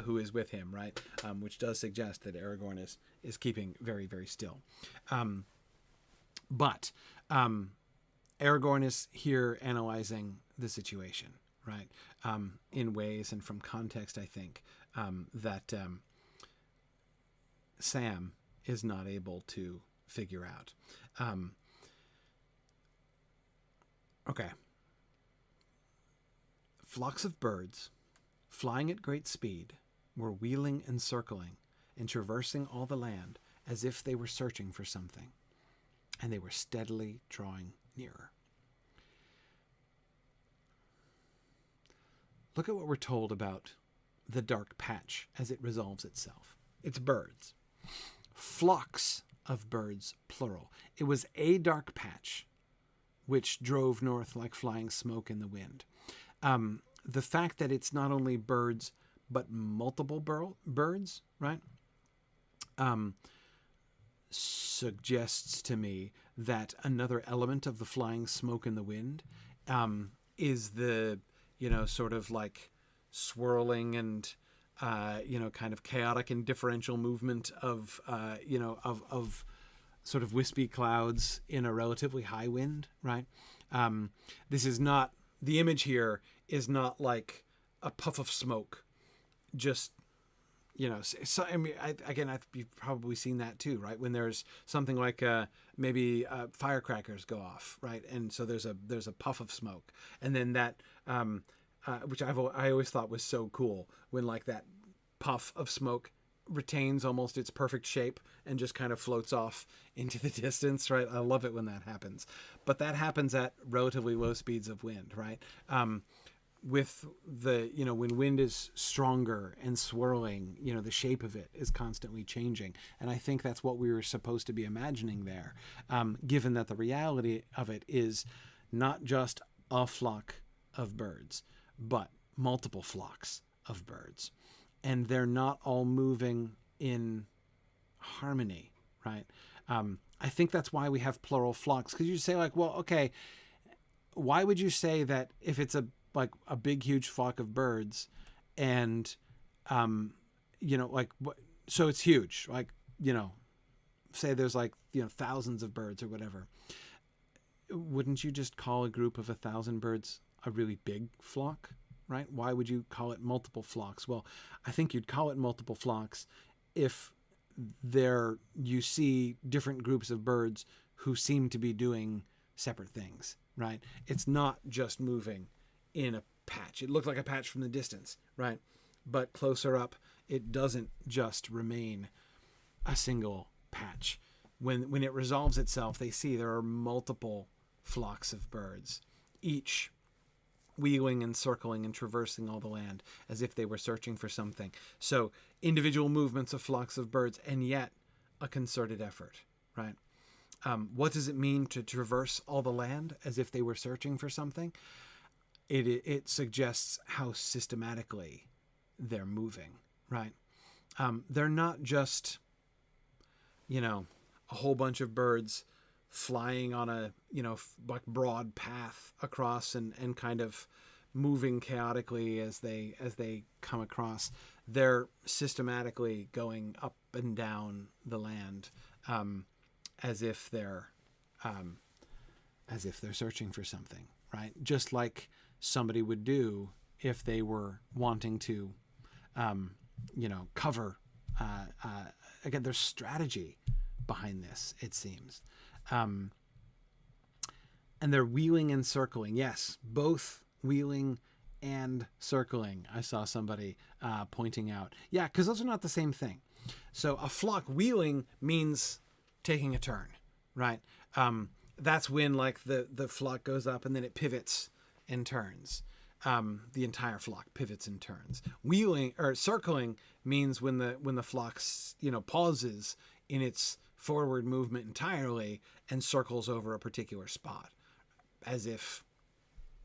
who is with him, right? Which does suggest that Aragorn is keeping very, very still. But Aragorn is here analyzing the situation, right? In ways and from context, I think that Sam is not able to figure out. Okay. Flocks of birds, flying at great speed, were wheeling and circling and traversing all the land as if they were searching for something, and they were steadily drawing nearer. Look at what we're told about the dark patch as it resolves itself. It's birds. Flocks of birds, plural. It was a dark patch which drove north like flying smoke in the wind. The fact that it's not only birds, but multiple birds, right, suggests to me that another element of the flying smoke in the wind is the, sort of like swirling and, kind of chaotic and differential movement of sort of wispy clouds in a relatively high wind, right? This is not, the image here is not like a puff of smoke, just, so, I mean, you've probably seen that too, right? When there's something like maybe firecrackers go off, right? And so there's a puff of smoke, and then that, which I always thought was so cool, when like that puff of smoke retains almost its perfect shape and just kind of floats off into the distance, right? I love it when that happens. But that happens at relatively low speeds of wind, right? With the, when wind is stronger and swirling, the shape of it is constantly changing. And I think that's what we were supposed to be imagining there, given that the reality of it is not just a flock of birds, but multiple flocks of birds. And they're not all moving in harmony, right? I think that's why we have plural flocks. Because you say like, well, okay, why would you say that if it's a big, huge flock of birds and, so it's huge, say there's thousands of birds or whatever. Wouldn't you just call a group of 1,000 birds a really big flock? Right? Why would you call it multiple flocks? Well, I think you'd call it multiple flocks if you see different groups of birds who seem to be doing separate things, right? It's not just moving in a patch. It looked like a patch from the distance, right? But closer up, it doesn't just remain a single patch. When it resolves itself, they see there are multiple flocks of birds, each wheeling and circling and traversing all the land as if they were searching for something. So individual movements of flocks of birds, and yet a concerted effort, right? What does it mean to traverse all the land as if they were searching for something? It suggests how systematically they're moving, right? They're not just, a whole bunch of birds flying on a, broad path across and kind of moving chaotically as they come across. They're systematically going up and down the land, as if they're searching for something, right? Just like somebody would do if they were wanting to, cover. Again, there's strategy behind this, it seems. And they're wheeling and circling. Yes, both wheeling and circling. I saw somebody pointing out. Yeah, because those are not the same thing. So a flock wheeling means taking a turn, right? That's when the flock goes up and then it pivots and turns. The entire flock pivots and turns. Wheeling or circling means when the flock pauses in its forward movement entirely and circles over a particular spot, as if,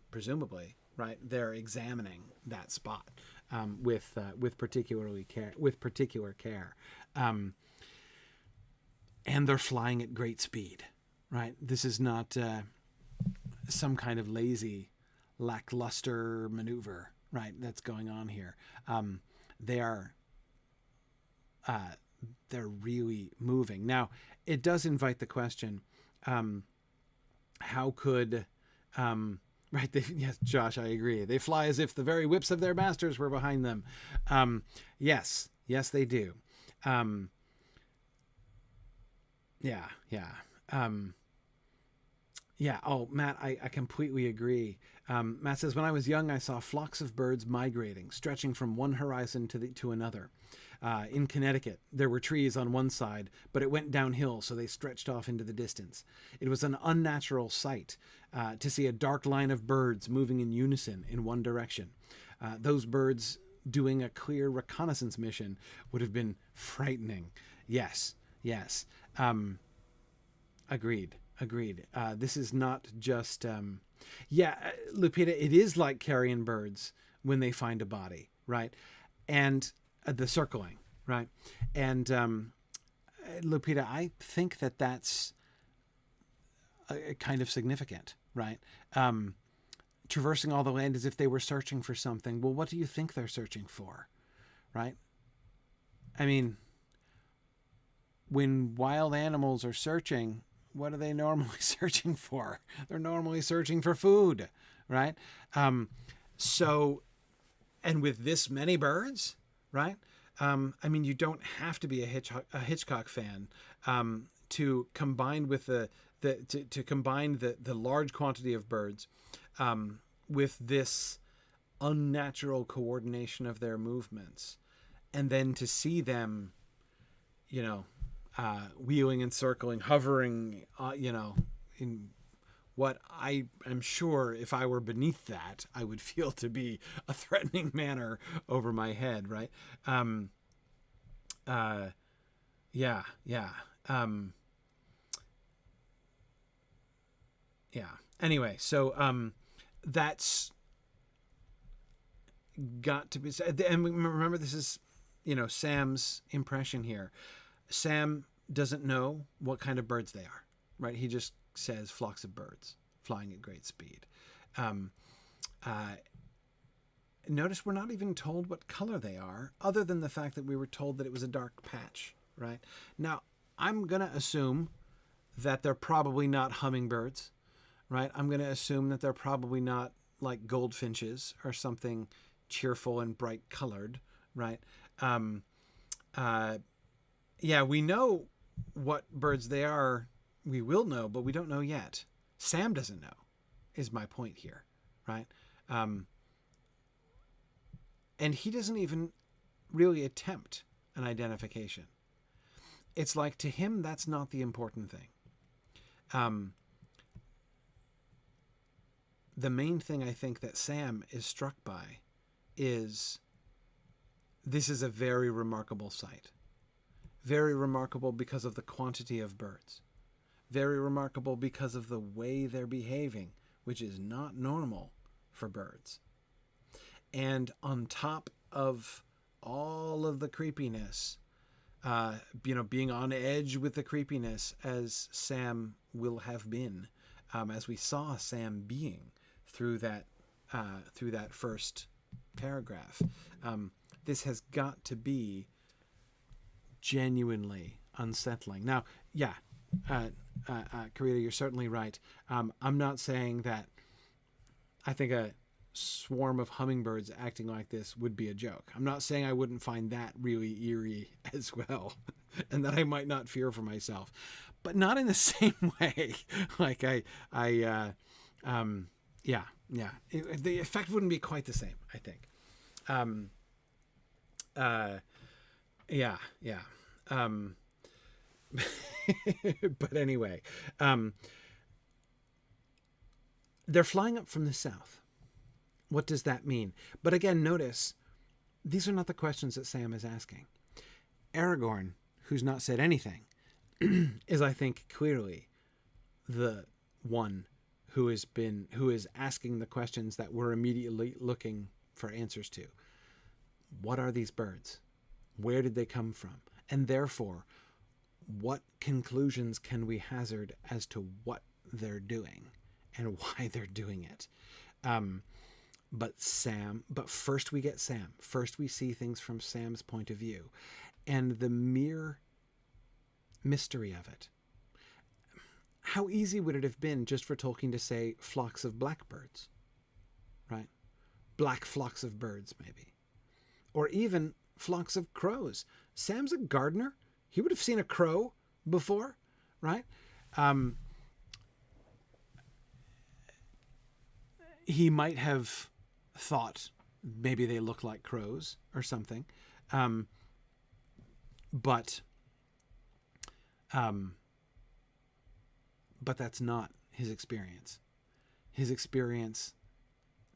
presumably, right, they're examining that spot with particular care, and they're flying at great speed, right? This is not some kind of lazy, lackluster maneuver, right, that's going on here. They're really moving. Now, it does invite the question, how could, Right. Yes, Josh, I agree. They fly as if the very whips of their masters were behind them. Yes. Yes, they do. Um, yeah. Yeah. Um, yeah. Oh, Matt, I completely agree. Matt says, when I was young, I saw flocks of birds migrating, stretching from one horizon to another. In Connecticut, there were trees on one side, but it went downhill, so they stretched off into the distance. It was an unnatural sight to see a dark line of birds moving in unison in one direction. Those birds doing a clear reconnaissance mission would have been frightening. Yes, yes. Agreed. Agreed. This is not just, Lupita, it is like carrion birds when they find a body, right? And the circling, right? And Lupita, I think that's a kind of significant, right? Traversing all the land as if they were searching for something. Well, what do you think they're searching for, right? I mean, when wild animals are searching, what are they normally searching for? They're normally searching for food, right? So, and with this many birds, right? I mean, you don't have to be a Hitchcock fan to combine with to combine the large quantity of birds with this unnatural coordination of their movements, and then to see them, wheeling and circling, hovering, in what I am sure if I were beneath that, I would feel to be a threatening manner over my head, right? Yeah. Anyway, so that's got to be, and remember, this is, Sam's impression here. Sam doesn't know what kind of birds they are, right? He just says flocks of birds flying at great speed. Notice we're not even told what color they are, other than the fact that we were told that it was a dark patch, right? Now, I'm going to assume that they're probably not hummingbirds, right? I'm going to assume that they're probably not like goldfinches or something cheerful and bright colored, right? We know what birds they are. We will know, but we don't know yet. Sam doesn't know, is my point here, right? And he doesn't even really attempt an identification. It's like, to him, that's not the important thing. The main thing I think that Sam is struck by is this is a very remarkable sight. Very remarkable because of the quantity of birds. Very remarkable because of the way they're behaving, which is not normal for birds. And on top of all of the creepiness, being on edge with the creepiness, as Sam will have been, as we saw Sam being through that first paragraph, this has got to be genuinely unsettling. Now, Karita, you're certainly right. I'm not saying that I think a swarm of hummingbirds acting like this would be a joke. I'm not saying I wouldn't find that really eerie as well, and that I might not fear for myself, but not in the same way. Like the effect wouldn't be quite the same, I think. But anyway, they're flying up from the south. What does that mean? But again, notice, these are not the questions that Sam is asking. Aragorn, who's not said anything, is, I think, clearly the one who is asking the questions that we're immediately looking for answers to. What are these birds? Where did they come from? And therefore, what conclusions can we hazard as to what they're doing and why they're doing it? But first we get Sam. First we see things from Sam's point of view. And the mere mystery of it. How easy would it have been just for Tolkien to say flocks of blackbirds, black flocks of birds, maybe, or even flocks of crows. Sam's a gardener. He would have seen a crow before, right? He might have thought maybe they look like crows or something. But that's not his experience. His experience,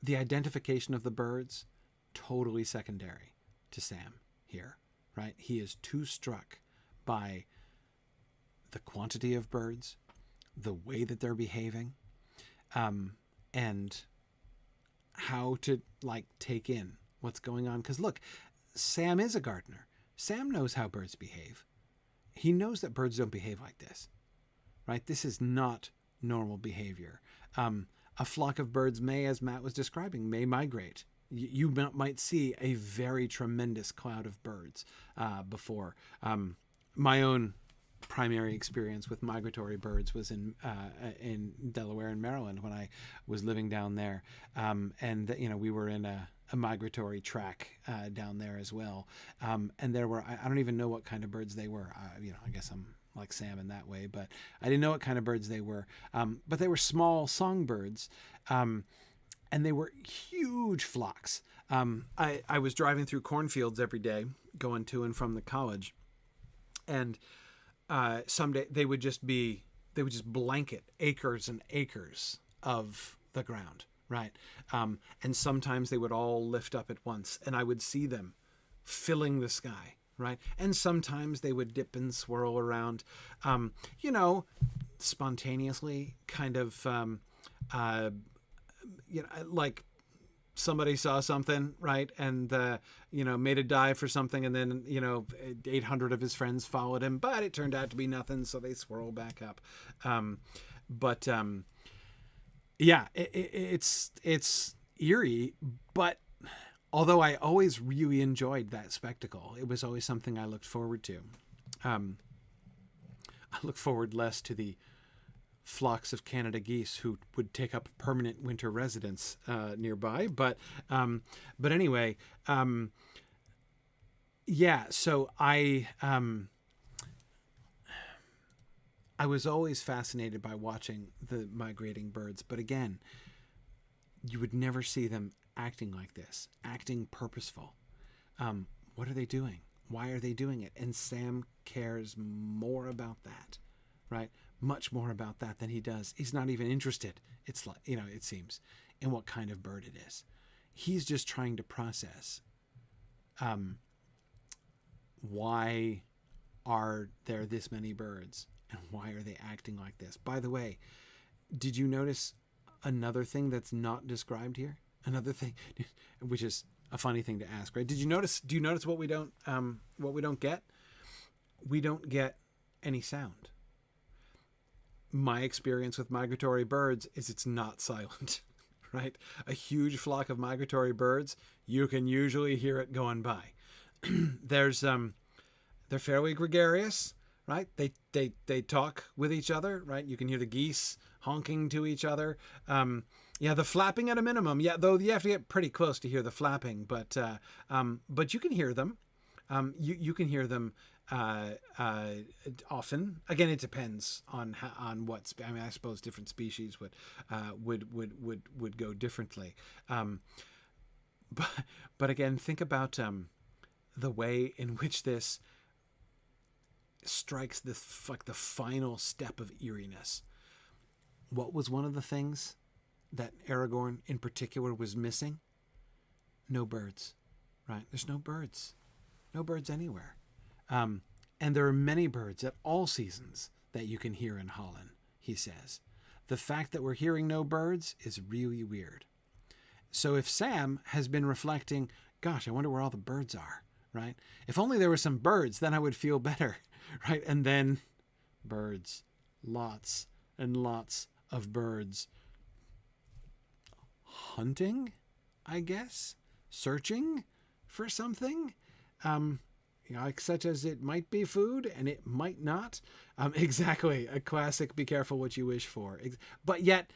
the identification of the birds, totally secondary to Sam here, right? He is too struck by the quantity of birds, the way that they're behaving, and how to take in what's going on. Because look, Sam is a gardener. Sam knows how birds behave. He knows that birds don't behave like this, right? This is not normal behavior. A flock of birds may, as Matt was describing, may migrate. You might see a very tremendous cloud of birds before. My own primary experience with migratory birds was in Delaware and Maryland when I was living down there, and we were in a migratory track down there as well, and there were I don't even know what kind of birds they were. I guess I'm like Sam in that way, but I didn't know what kind of birds they were. But they were small songbirds, and they were huge flocks. I was driving through cornfields every day, going to and from the college, and someday they would just blanket acres and acres of the ground, right? And sometimes they would all lift up at once, and I would see them filling the sky, right? And sometimes they would dip and swirl around, spontaneously, kind of, like somebody saw something, right? And, made a dive for something, and then, 800 of his friends followed him, but it turned out to be nothing, so they swirl back up. It's eerie, but although I always really enjoyed that spectacle, it was always something I looked forward to. I look forward less to the flocks of Canada geese who would take up permanent winter residence nearby. But anyway, so I was always fascinated by watching the migrating birds. But again, you would never see them acting like this, acting purposeful. What are they doing? Why are they doing it? And Sam cares more about that, right? Much more about that than he does. He's not even interested. It's like, it seems, in what kind of bird it is. He's just trying to process, why are there this many birds and why are they acting like this? By the way, did you notice another thing that's not described here? Another thing, which is a funny thing to ask, right? Do you notice what we don't get? We don't get any sound. My experience with migratory birds is it's not silent, right? A huge flock of migratory birds, you can usually hear it going by. They're fairly gregarious, right? They talk with each other, right? You can hear the geese honking to each other. The flapping at a minimum. Yeah, though you have to get pretty close to hear the flapping, but you can hear them. You can hear them often. Again, it depends on what. I suppose different species would go differently. But again, think about the way in which this strikes the final step of eeriness. What was one of the things that Aragorn in particular was missing? No birds, right? There's no birds anywhere. And there are many birds at all seasons that you can hear in Holland, he says. The fact that we're hearing no birds is really weird. So if Sam has been reflecting, gosh, I wonder where all the birds are, right? If only there were some birds, then I would feel better, right? And then birds, lots and lots of birds. Hunting, I guess? Searching for something? Such as it might be food and it might not. Exactly. A classic, be careful what you wish for. But yet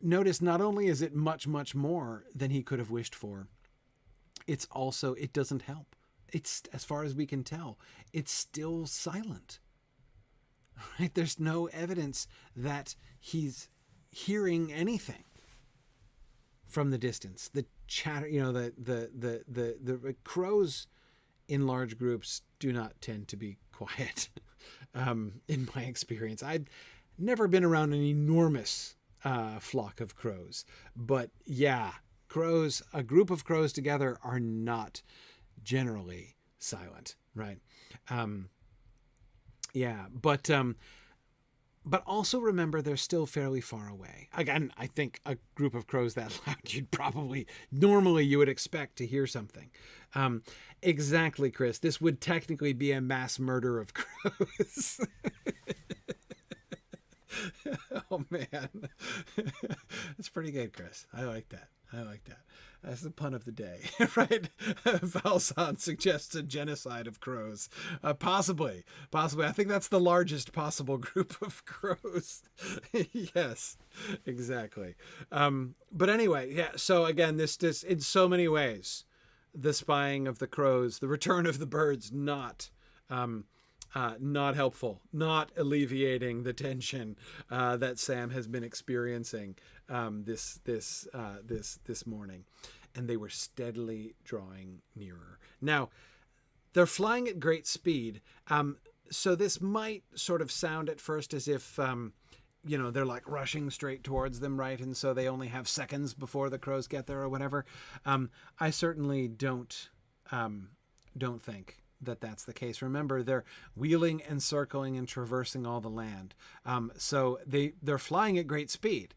notice not only is it much, much more than he could have wished for, it's also, it doesn't help. It's, as far as we can tell, it's still silent. Right? There's no evidence that he's hearing anything from the distance. The chatter, the crows in large groups do not tend to be quiet. In my experience, I've never been around an enormous flock of crows, but yeah, crows, a group of crows together are not generally silent, right? But also remember they're still fairly far away. Again, I think a group of crows that loud, normally you would expect to hear something. Exactly, Chris. This would technically be a mass murder of crows. Oh, man. That's pretty good, Chris. I like that. That's the pun of the day, right? Valsan suggests a genocide of crows. Possibly. I think that's the largest possible group of crows. Yes, exactly. But anyway, yeah. So again, this in so many ways, the spying of the crows, the return of the birds, not helpful, not alleviating the tension that Sam has been experiencing this morning, and they were steadily drawing nearer. Now, they're flying at great speed, so this might sort of sound at first as if they're like rushing straight towards them, right? And so they only have seconds before the crows get there or whatever. I certainly don't think that that's the case. Remember, they're wheeling and circling and traversing all the land. So they're flying at great speed.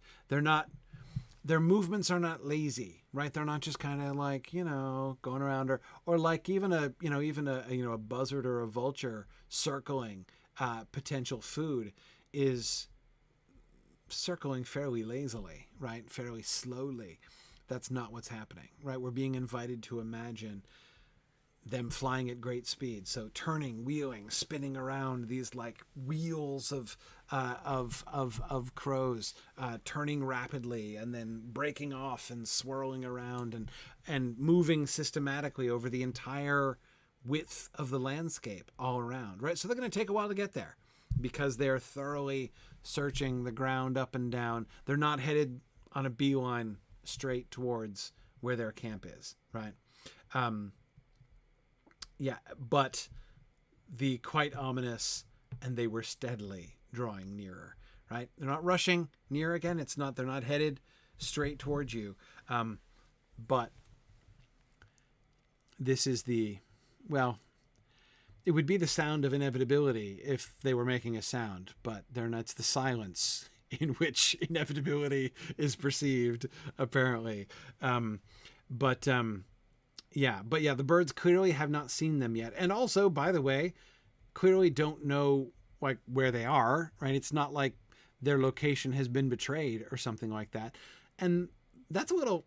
Their movements are not lazy, right? They're not just kind of like, going around or like even a buzzard or a vulture circling potential food is circling fairly lazily, right? Fairly slowly. That's not what's happening, right? We're being invited to imagine them flying at great speed, so turning, wheeling, spinning around these like wheels of crows, turning rapidly and then breaking off and swirling around and moving systematically over the entire width of the landscape all around, right? So they're going to take a while to get there because they're thoroughly searching the ground up and down. They're not headed on a beeline straight towards where their camp is, right? Yeah, but the quite ominous, and they were steadily drawing nearer, right? They're not rushing near again. They're not headed straight towards you. But this is it would be the sound of inevitability if they were making a sound, but they're not. It's the silence in which inevitability is perceived, apparently. Yeah, the birds clearly have not seen them yet. And also, by the way, clearly don't know like where they are, right? It's not like their location has been betrayed or something like that. And that's a little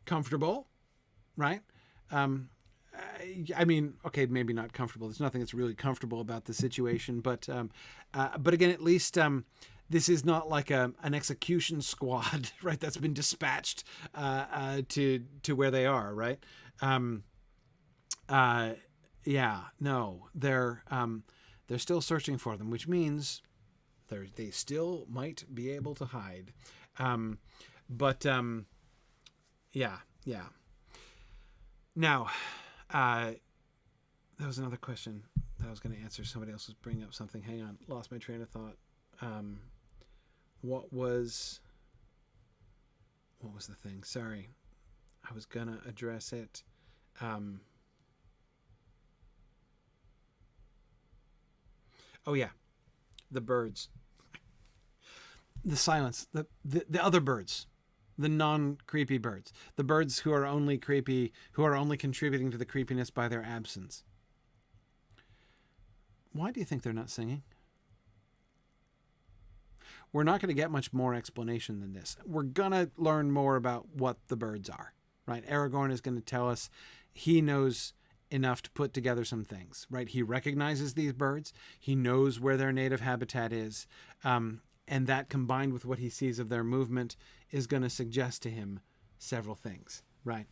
comfortable, right? I mean, okay, maybe not comfortable. There's nothing that's really comfortable about the situation, but again, at least this is not like an execution squad, right? That's been dispatched to where they are, right? They're still searching for them, which means they still might be able to hide. Now, that was another question that I was going to answer. Somebody else was bringing up something. Hang on, lost my train of thought. What was the thing? Sorry, I was gonna address it. Oh yeah, the birds, the silence, the other birds, the non-creepy birds, the birds who are only creepy, who are only contributing to the creepiness by their absence. Why do you think they're not singing? We're not going to get much more explanation than this. We're going to learn more about what the birds are, right? Aragorn is going to tell us he knows enough to put together some things, right? He recognizes these birds. He knows where their native habitat is. And that, combined with what he sees of their movement, is going to suggest to him several things, right?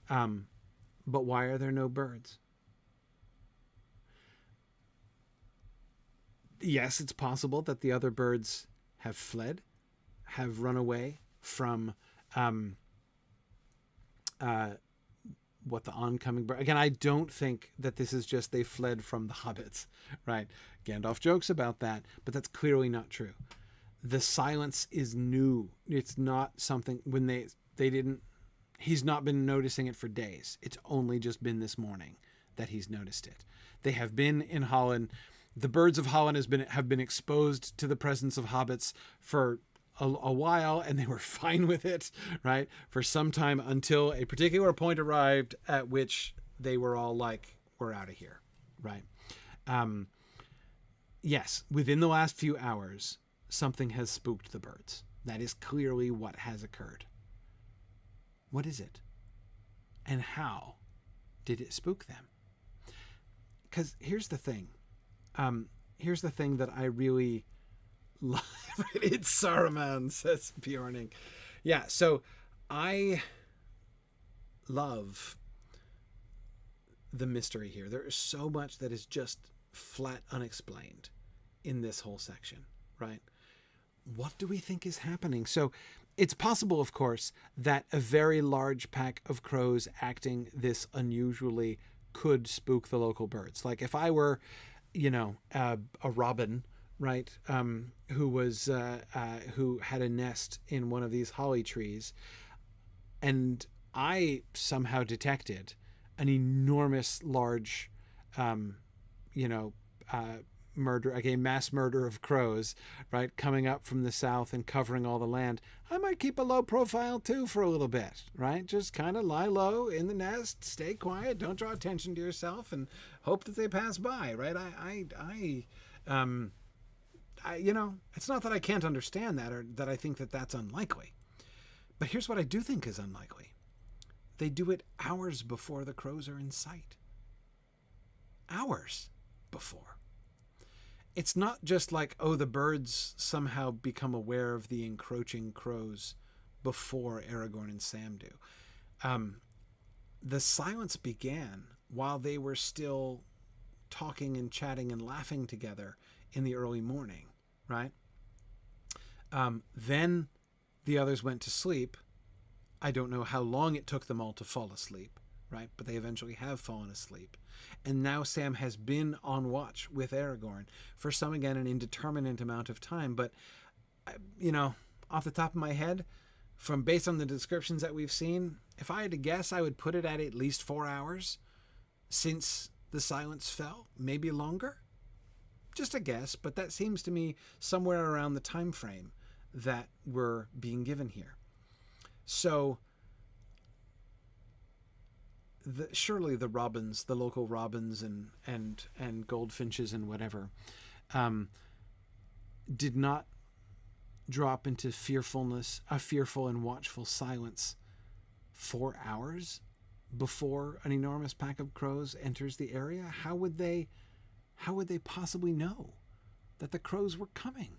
But why are there no birds? Yes, it's possible that the other birds have fled, have run away from what the oncoming bird. Again, I don't think that this is just they fled from the hobbits, right? Gandalf jokes about that, but that's clearly not true. The silence is new. It's not something when they didn't. He's not been noticing it for days. It's only just been this morning that he's noticed it. They have been in Holland. The birds of Holland have been exposed to the presence of hobbits for a while, and they were fine with it, right? For some time, until a particular point arrived at which they were all like, we're out of here, right? Yes, within the last few hours, something has spooked the birds. That is clearly what has occurred. What is it? And how did it spook them? Because here's the thing. Here's the thing that I really love. It's Saruman, says Bjorning. Yeah, so I love the mystery here. There is so much that is just flat unexplained in this whole section, right? What do we think is happening? So it's possible, of course, that a very large pack of crows acting this unusually could spook the local birds. Like if I were, a robin, right, who had a nest in one of these holly trees, and I somehow detected an enormous, large, mass murder of crows, right, coming up from the south and covering all the land, I might keep a low profile too for a little bit, right? Just kind of lie low in the nest, stay quiet, don't draw attention to yourself, and hope that they pass by, right? It's not that I can't understand that or that I think that that's unlikely. But here's what I do think is unlikely. They do it hours before the crows are in sight. Hours before. It's not just like, the birds somehow become aware of the encroaching crows before Aragorn and Sam do. The silence began while they were still talking and chatting and laughing together in the early morning, right? Then the others went to sleep. I don't know how long it took them all to fall asleep, right? But they eventually have fallen asleep. And now Sam has been on watch with Aragorn for some, again, an indeterminate amount of time. But, off the top of my head, based on the descriptions that we've seen, if I had to guess, I would put it at least 4 hours since the silence fell, maybe longer. Just a guess, but that seems to me somewhere around the time frame that we're being given here. So surely the robins, the local robins and goldfinches and whatever, did not drop into a fearful and watchful silence 4 hours before an enormous pack of crows enters the area. How would they possibly know that the crows were coming,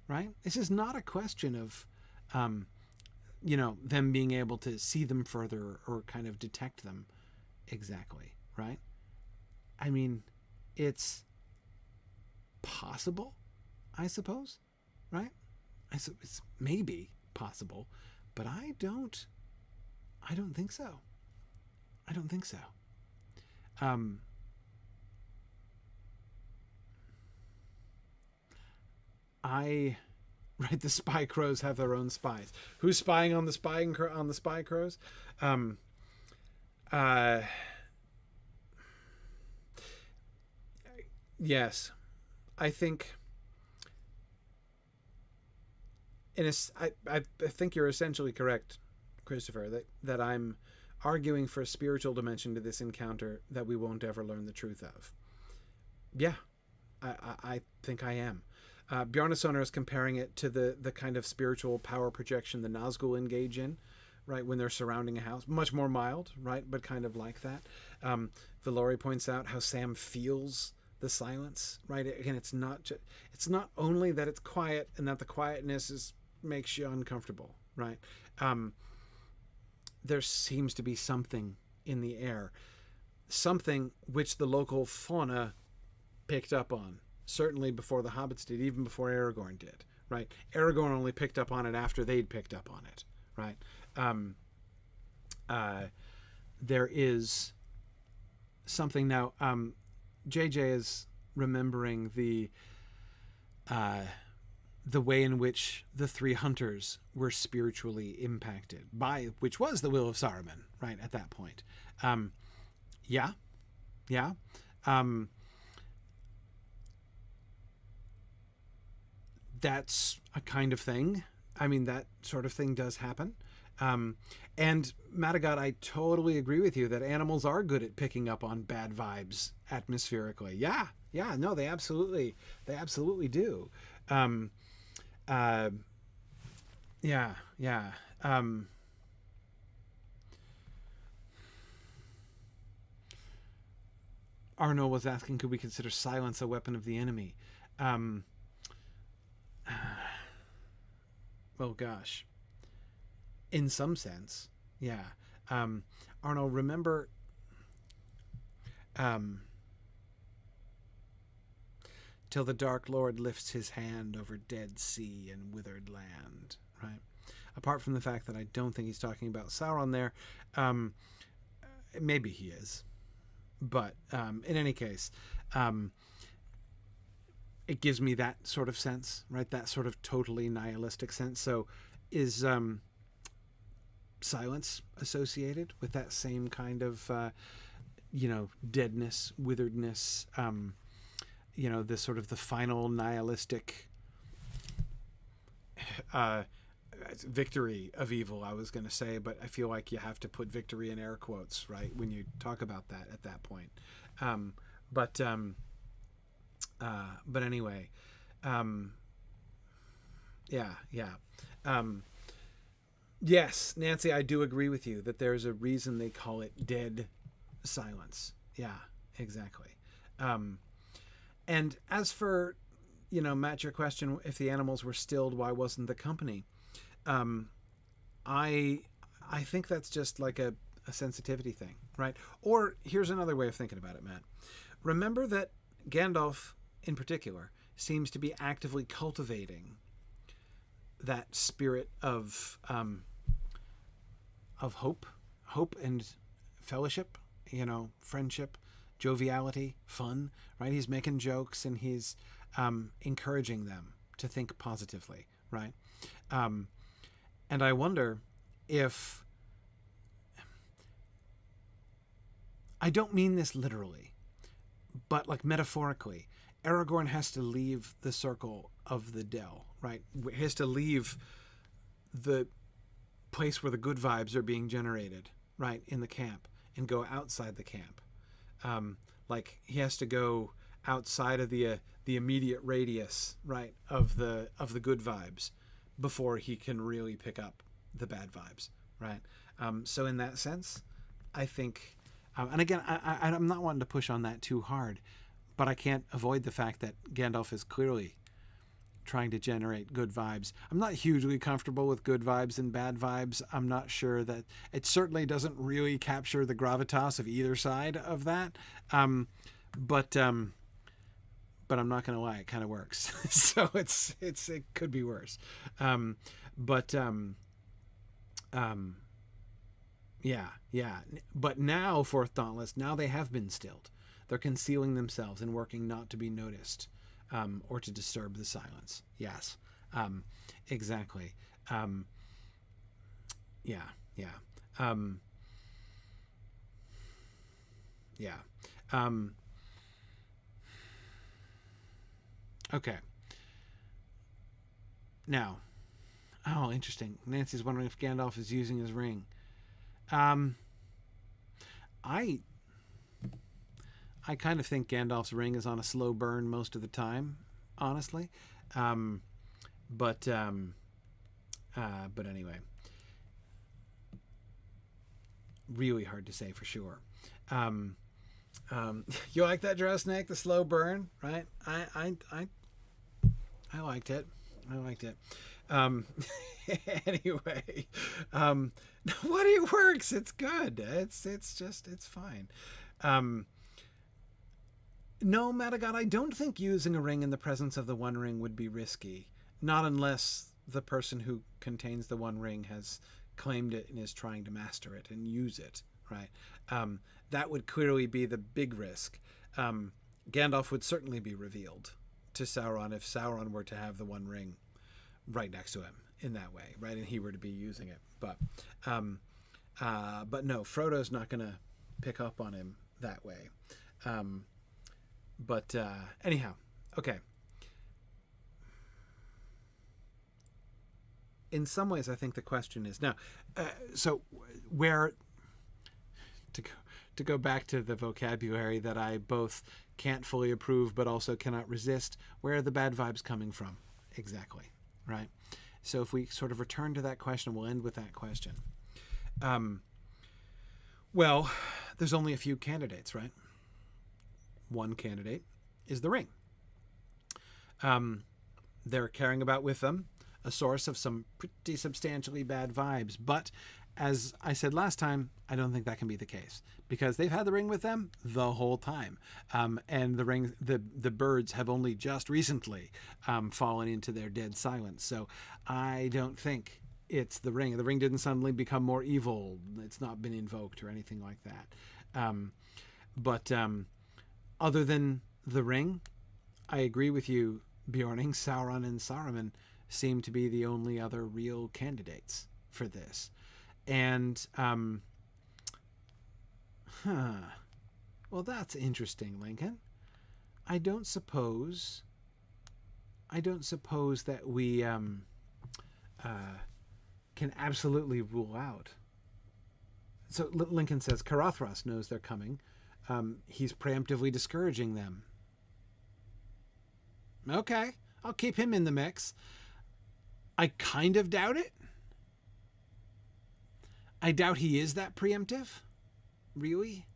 right? This is not a question of them being able to see them further or kind of detect them exactly, right? I mean, it's possible, I suppose, right? It's maybe possible, but I don't think so. I don't think so. Right, the spy crows have their own spies. Who's spying on the spy crows? Yes, I think. I think you're essentially correct, Christopher. That I'm arguing for a spiritual dimension to this encounter that we won't ever learn the truth of. Yeah, I think I am. Bjarnasonar is comparing it to the kind of spiritual power projection the Nazgul engage in, right, when they're surrounding a house. Much more mild, right, but kind of like that. Valori points out how Sam feels the silence, right? Again, it's not only that it's quiet and that the quietness makes you uncomfortable, right? There seems to be something in the air, something which the local fauna picked up on, certainly before the hobbits did, even before Aragorn did, right? Aragorn only picked up on it after they'd picked up on it, right? There is something now. JJ is remembering the way in which the three hunters were spiritually impacted by, which was the will of Saruman, right, at that point. Yeah. That's a kind of thing. I mean, that sort of thing does happen. And Matagot, I totally agree with you that animals are good at picking up on bad vibes atmospherically. Yeah, no, they absolutely do. Yeah. Arno was asking, could we consider silence a weapon of the enemy? Well, gosh. In some sense, yeah. Arno, remember, till the Dark Lord lifts his hand over dead sea and withered land, right? Apart from the fact that I don't think he's talking about Sauron there, maybe he is. But in any case, it gives me that sort of sense, right? That sort of totally nihilistic sense. So is silence associated with that same kind of, deadness, witheredness, this sort of the final nihilistic victory of evil, I was going to say, but I feel like you have to put victory in air quotes, right, when you talk about that at that point. But anyway, yes, Nancy, I do agree with you that there's a reason they call it dead silence. Yeah, exactly. And as for, Matt, your question, if the animals were stilled, why wasn't the company? I think that's just like a sensitivity thing, right? Or here's another way of thinking about it, Matt. Remember that Gandalf, in particular, seems to be actively cultivating that spirit of hope and fellowship, friendship, joviality, fun, right? He's making jokes and he's encouraging them to think positively, right? And I wonder if, I don't mean this literally, but like metaphorically, Aragorn has to leave the circle of the Dell, right? He has to leave the place where the good vibes are being generated, right, in the camp, and go outside the camp. Like he has to go outside of the immediate radius, right, of the good vibes before he can really pick up the bad vibes, right? So in that sense, I think, and again, I'm not wanting to push on that too hard, but I can't avoid the fact that Gandalf is clearly trying to generate good vibes. I'm not hugely comfortable with good vibes and bad vibes. I'm not sure that it certainly doesn't really capture the gravitas of either side of that. But I'm not going to lie, it kind of works. So it could be worse. Yeah. But now, Fourth Dauntless, now they have been stilled. They're concealing themselves and working not to be noticed, or to disturb the silence. Yes, exactly. Yeah. Okay. Now, oh, interesting. Nancy's wondering if Gandalf is using his ring. I kind of think Gandalf's ring is on a slow burn most of the time, honestly. But anyway, really hard to say for sure. You like that, Drow Snake? The slow burn, right? I liked it. I liked it. Um, anyway, what it works. It's good. It's fine. Um, no, Madagon, I don't think using a ring in the presence of the One Ring would be risky. Not unless the person who contains the One Ring has claimed it and is trying to master it and use it, right? That would clearly be the big risk. Gandalf would certainly be revealed to Sauron if Sauron were to have the One Ring right next to him in that way, right? And he were to be using it. But no, Frodo's not going to pick up on him that way. Anyhow, okay. In some ways, I think the question is now. So, where to go back to the vocabulary that I both can't fully approve but also cannot resist? Where are the bad vibes coming from? Exactly, right? So, if we sort of return to that question, we'll end with that question. Well, there's only a few candidates, right? One candidate is the ring. They're carrying about with them a source of some pretty substantially bad vibes. But as I said last time, I don't think that can be the case because they've had the ring with them the whole time. And the ring, the birds have only just recently fallen into their dead silence. So I don't think it's the ring. The ring didn't suddenly become more evil. It's not been invoked or anything like that. Other than the ring, I agree with you, Bjorning. Sauron and Saruman seem to be the only other real candidates for this. And, well, that's interesting, Lincoln. I don't suppose that we can absolutely rule out. So Lincoln says Carothras knows they're coming. He's preemptively discouraging them. Okay, I'll keep him in the mix. I kind of doubt it. I doubt he is that preemptive. Really?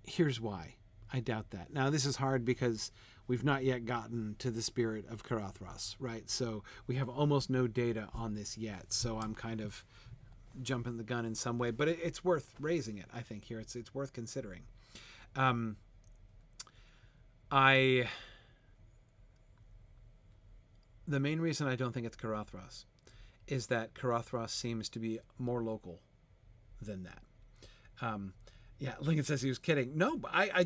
Here's why I doubt that. Now, this is hard because we've not yet gotten to the spirit of Carothras, right? So we have almost no data on this yet. So I'm kind of jumping the gun in some way, but it's worth raising it, I think, here. It's worth considering. The main reason I don't think it's Carothras is that Carothras seems to be more local than that. Yeah, Lincoln says he was kidding. No, but I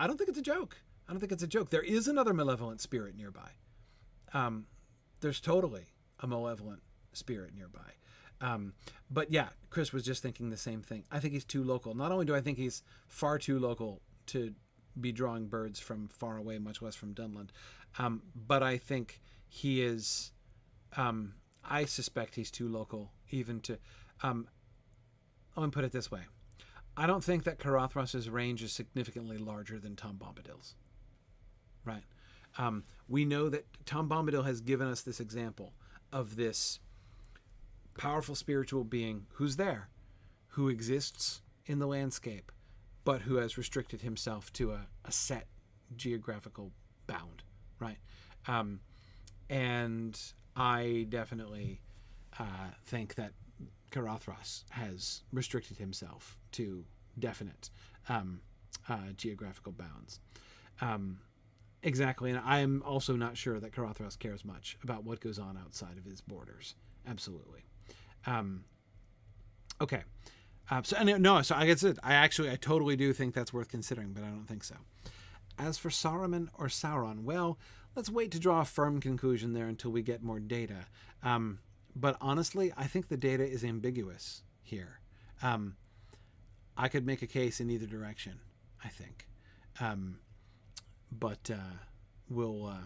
don't think it's a joke. I don't think it's a joke. There is another malevolent spirit nearby. There's totally a malevolent spirit nearby. But yeah, Chris was just thinking the same thing. I think he's too local. Not only do I think he's far too local to be drawing birds from far away, much less from Dunland, but I think he is... I suspect he's too local even to... let me put it this way. I don't think that Carothras' range is significantly larger than Tom Bombadil's. Right? We know that Tom Bombadil has given us this example of this powerful spiritual being who's there, who exists in the landscape, but who has restricted himself to a set geographical bound, right? And I definitely think that Carothras has restricted himself to definite geographical bounds. Exactly, and I'm also not sure that Carothras cares much about what goes on outside of his borders. Absolutely. Okay. So like I said, I totally do think that's worth considering, but I don't think so. As for Saruman or Sauron, well, let's wait to draw a firm conclusion there until we get more data. But honestly, I think the data is ambiguous here. I could make a case in either direction, I think. But we'll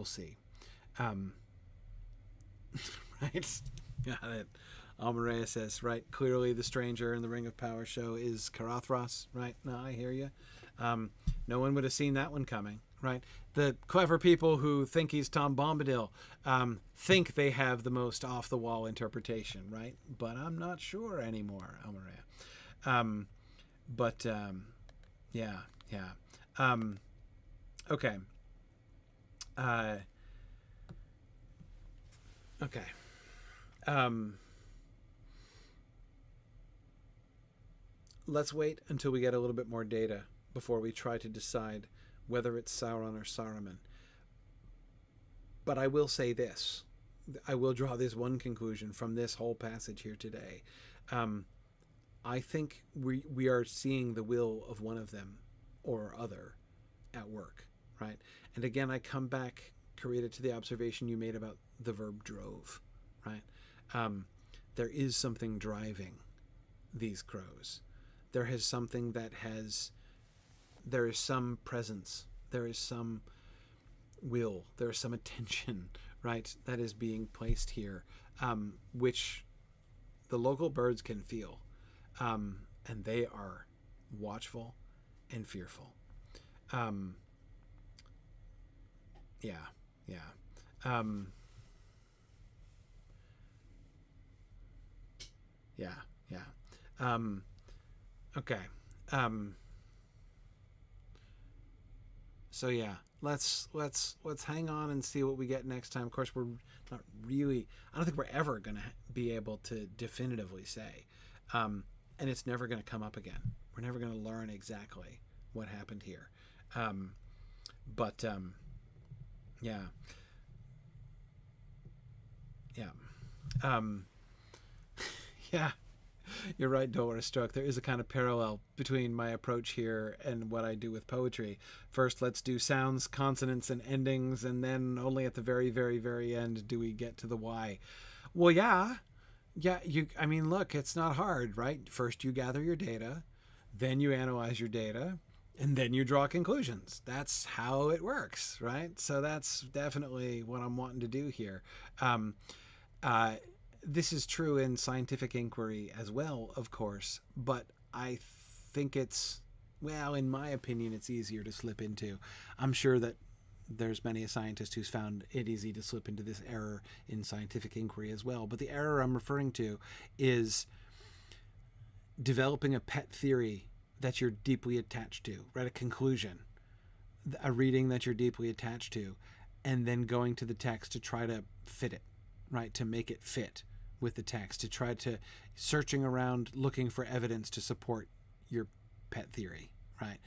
see. Right? Got it. Almarea says, right, clearly the stranger in the Ring of Power show is Carothras, right? No, I hear you. No one would have seen that one coming. right? The clever people who think he's Tom Bombadil think they have the most off-the-wall interpretation, right? But I'm not sure anymore, Almaria. But yeah, yeah. Okay. Okay. Let's wait until we get a little bit more data before we try to decide whether it's Sauron or Saruman. But I will say this. I will draw this one conclusion from this whole passage here today. I think we are seeing the will of one of them or other at work, right? And again, I come back, Karita, to the observation you made about the verb drove, right? There is something driving these crows. There is something that there is some presence, there is some will, there is some attention, right, that is being placed here, which the local birds can feel, and they are watchful and fearful. Yeah. Okay. So yeah, let's hang on and see what we get next time. Of course, we're not really. I don't think we're ever going to be able to definitively say, and it's never going to come up again. We're never going to learn exactly what happened here. But yeah. Yeah, you're right, Dolores Stroke. There is a kind of parallel between my approach here and what I do with poetry. First, let's do sounds, consonants, and endings, and then only at the very, very, very end do we get to the why. Well, yeah. I mean, look, it's not hard, right? First, you gather your data, then you analyze your data, and then you draw conclusions. That's how it works, right? So that's definitely what I'm wanting to do here. This is true in scientific inquiry as well, of course, but I think in my opinion, it's easier to slip into. I'm sure that there's many a scientist who's found it easy to slip into this error in scientific inquiry as well. But the error I'm referring to is developing a pet theory that you're deeply attached to, right? A conclusion, a reading that you're deeply attached to, and then going to the text to try to fit it, right? To make it fit with the text, to try to searching around looking for evidence to support your pet theory, right?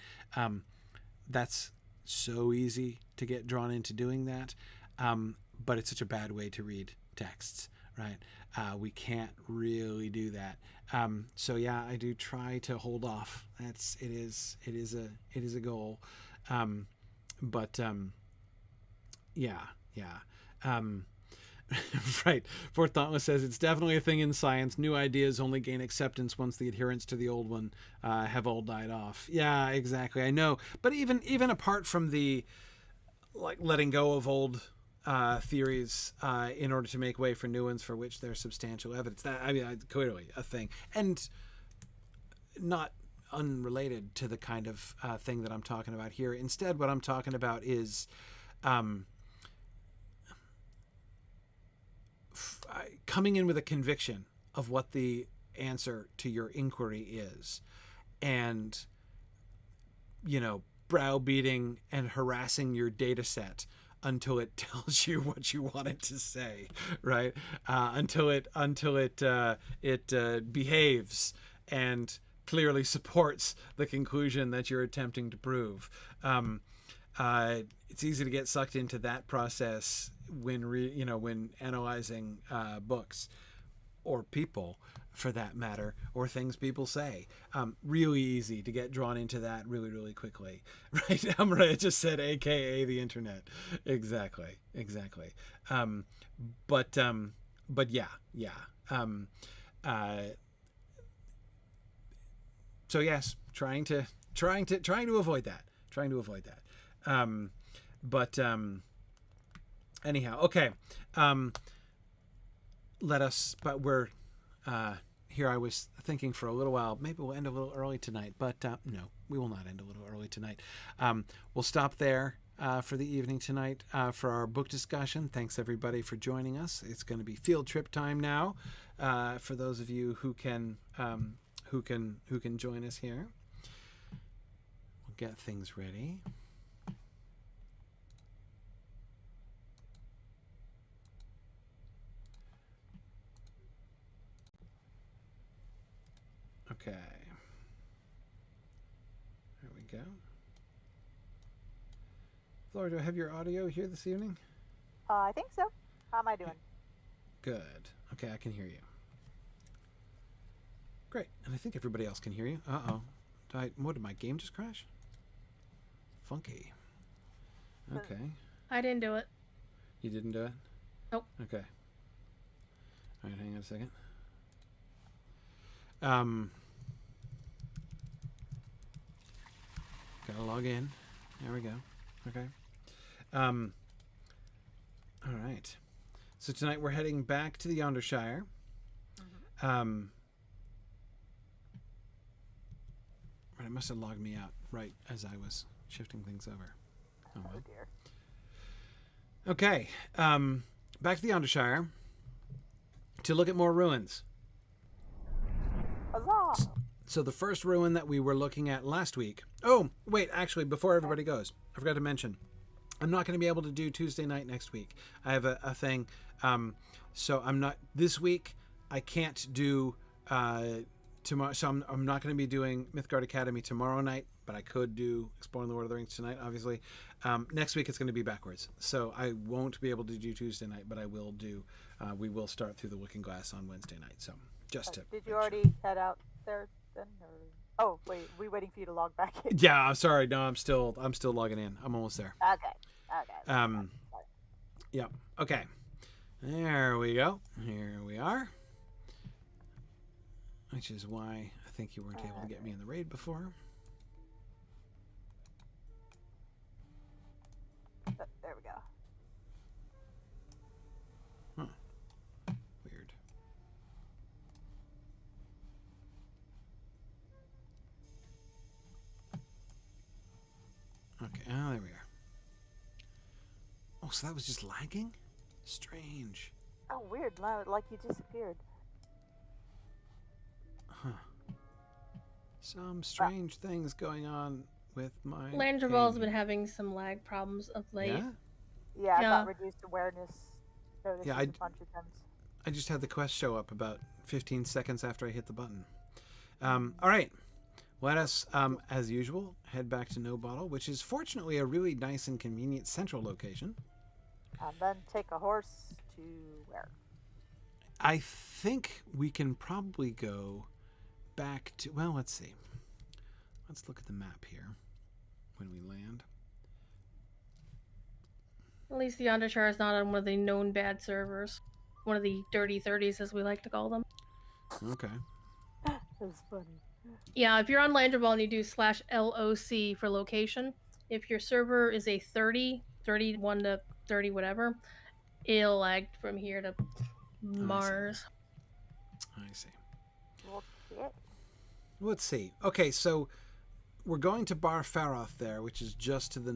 That's so easy to get drawn into doing that, but it's such a bad way to read texts, right? We can't really do that. So yeah, I do try to hold off. It is a goal, but yeah. Right. Fourth Dauntless says it's definitely a thing in science. New ideas only gain acceptance once the adherents to the old one have all died off. Yeah, exactly. I know. But even apart from the letting go of old theories in order to make way for new ones for which there's substantial evidence, clearly a thing, and not unrelated to the kind of thing that I'm talking about here. Instead, what I'm talking about is coming in with a conviction of what the answer to your inquiry is, and browbeating and harassing your data set until it tells you what you want it to say, right? Until it behaves and clearly supports the conclusion that you're attempting to prove. It's easy to get sucked into that process when analyzing books or people, for that matter, or things people say. Really easy to get drawn into that really, really quickly, right? Amraya just said, AKA the internet. Exactly. But yeah. So yes, trying to avoid that. Anyhow, okay. But we're here. I was thinking for a little while, maybe we'll end a little early tonight, but no, we will not end a little early tonight. We'll stop there. for the evening tonight for our book discussion. Thanks everybody for joining us. It's going to be field trip time now for those of you who can join us here. We'll get things ready. Okay. There we go. Flora, do I have your audio here this evening? I think so. How am I doing? Good. Okay, I can hear you. Great. And I think everybody else can hear you. Uh-oh. What, did my game just crash? Funky. Okay. I didn't do it. You didn't do it? Nope. Okay. All right, hang on a second. Gotta log in. There we go. Okay. All right. So tonight we're heading back to the Yondershire. Right, it must have logged me out right as I was shifting things over. Oh, well. Oh dear. Okay. Back to the Yondershire to look at more ruins. Huzzah! So the first ruin that we were looking at last week. Oh, wait, actually, before everybody goes, I forgot to mention, I'm not going to be able to do Tuesday night next week. I have a thing. So I'm not, this week, I can't do tomorrow. So I'm not going to be doing Mythgard Academy tomorrow night, but I could do Exploring the Lord of the Rings tonight, obviously. Next week, it's going to be backwards. So I won't be able to do Tuesday night, but I will do, we will start through the Looking Glass on Wednesday night. So just to. Did you already head out there then? Or... Oh, wait, we waiting for you to log back in? Yeah, I'm sorry. No, I'm still logging in. I'm almost there. Okay. Yeah. Okay. There we go. Here we are. Which is why I think you weren't able to get me in the raid before. There we go. Huh. Weird. Okay. Oh, there we are. Oh, so that was just lagging? Strange. Oh, weird. Like you disappeared. Huh. Some strange things going on with my Landrabal's been having some lag problems of late. Yeah? Yeah, I Yeah. got reduced awareness notices Yeah, a bunch of times. I just had the quest show up about 15 seconds after I hit the button. All right. Let us, as usual, head back to No Bottle, which is fortunately a really nice and convenient central location. And then take a horse to where? I think we can probably go back to, well, let's see. Let's look at the map here when we land. At least the Yondershire is not on one of the known bad servers. One of the dirty 30s, as we like to call them. Okay. That's funny. Yeah, if you're on Landrabal and you do /LOC for location, if your server is a 30, 31 to 30, whatever, it'll lag from here to Mars. I see. Okay. Let's see. Okay, so we're going to Bar Faroth there, which is just to the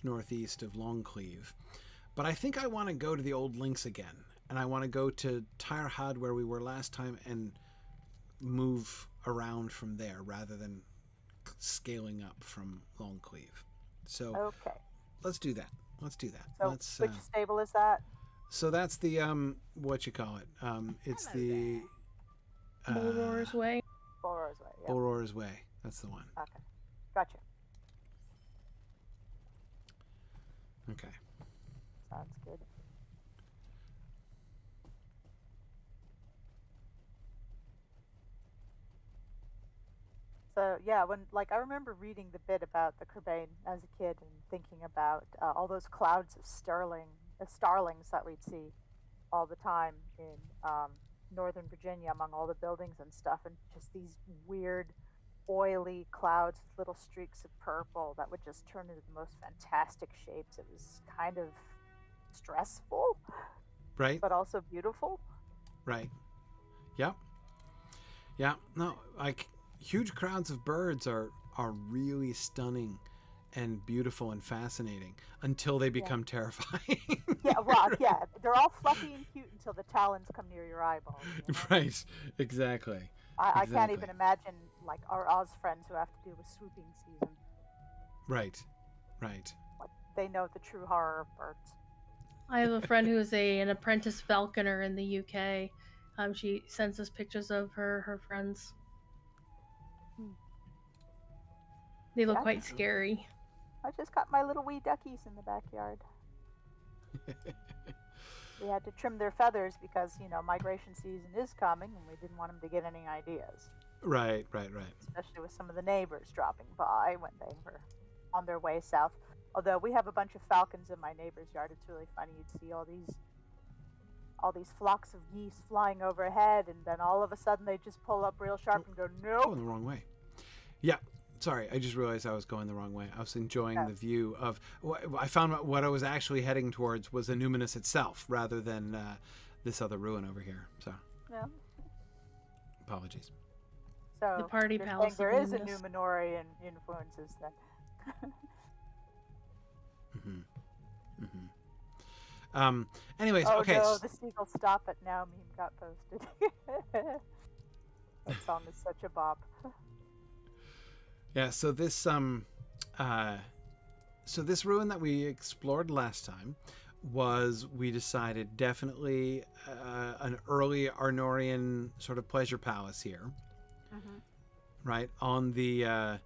northeast of Longcleave. But I think I want to go to the Old Links again. And I want to go to Tyre Hud, where we were last time, and move around from there rather than scaling up from Longcleave. So Okay. let's do that. So Let's, which stable is that? so that's the what you call it? It's the Bulror's Way. Borrow's Way. Yep. Auror's Way. That's the one. Okay. Gotcha. Okay. Sounds good. So yeah, I remember reading the bit about the Kerbane as a kid and thinking about all those clouds of starlings that we'd see all the time in Northern Virginia among all the buildings and stuff, and just these weird oily clouds with little streaks of purple that would just turn into the most fantastic shapes. It was kind of stressful, Right. but also beautiful. Right. Yep. Yeah. No, like huge crowds of birds are really stunning and beautiful and fascinating until they become terrifying. Yeah, well, yeah, they're all fluffy and cute until the talons come near your eyeballs. You know? Right, exactly. I can't even imagine like our Oz friends who have to deal with swooping season. Right, right. Like they know the true horror of birds. I have a friend who's an apprentice falconer in the UK. She sends us pictures of her friends. They look quite scary. I just got my little wee duckies in the backyard. We had to trim their feathers because, you know, migration season is coming and we didn't want them to get any ideas. Right. Especially with some of the neighbors dropping by when they were on their way south. Although we have a bunch of falcons in my neighbor's yard, it's really funny. You'd see all these flocks of geese flying overhead, and then all of a sudden they just pull up real sharp and go, nope. Going the wrong way. Yeah. Sorry, I just realized I was going the wrong way. I was enjoying the view of... I found what I was actually heading towards was a Numinous itself, rather than this other ruin over here. So, apologies. So the party palace. There is a Numenorean influences then. Anyways, oh, okay. no, the seagull stop it now meme got posted. That song is such a bop. Yeah, so this this ruin that we explored last time we decided definitely an early Arnorian sort of pleasure palace here, right on the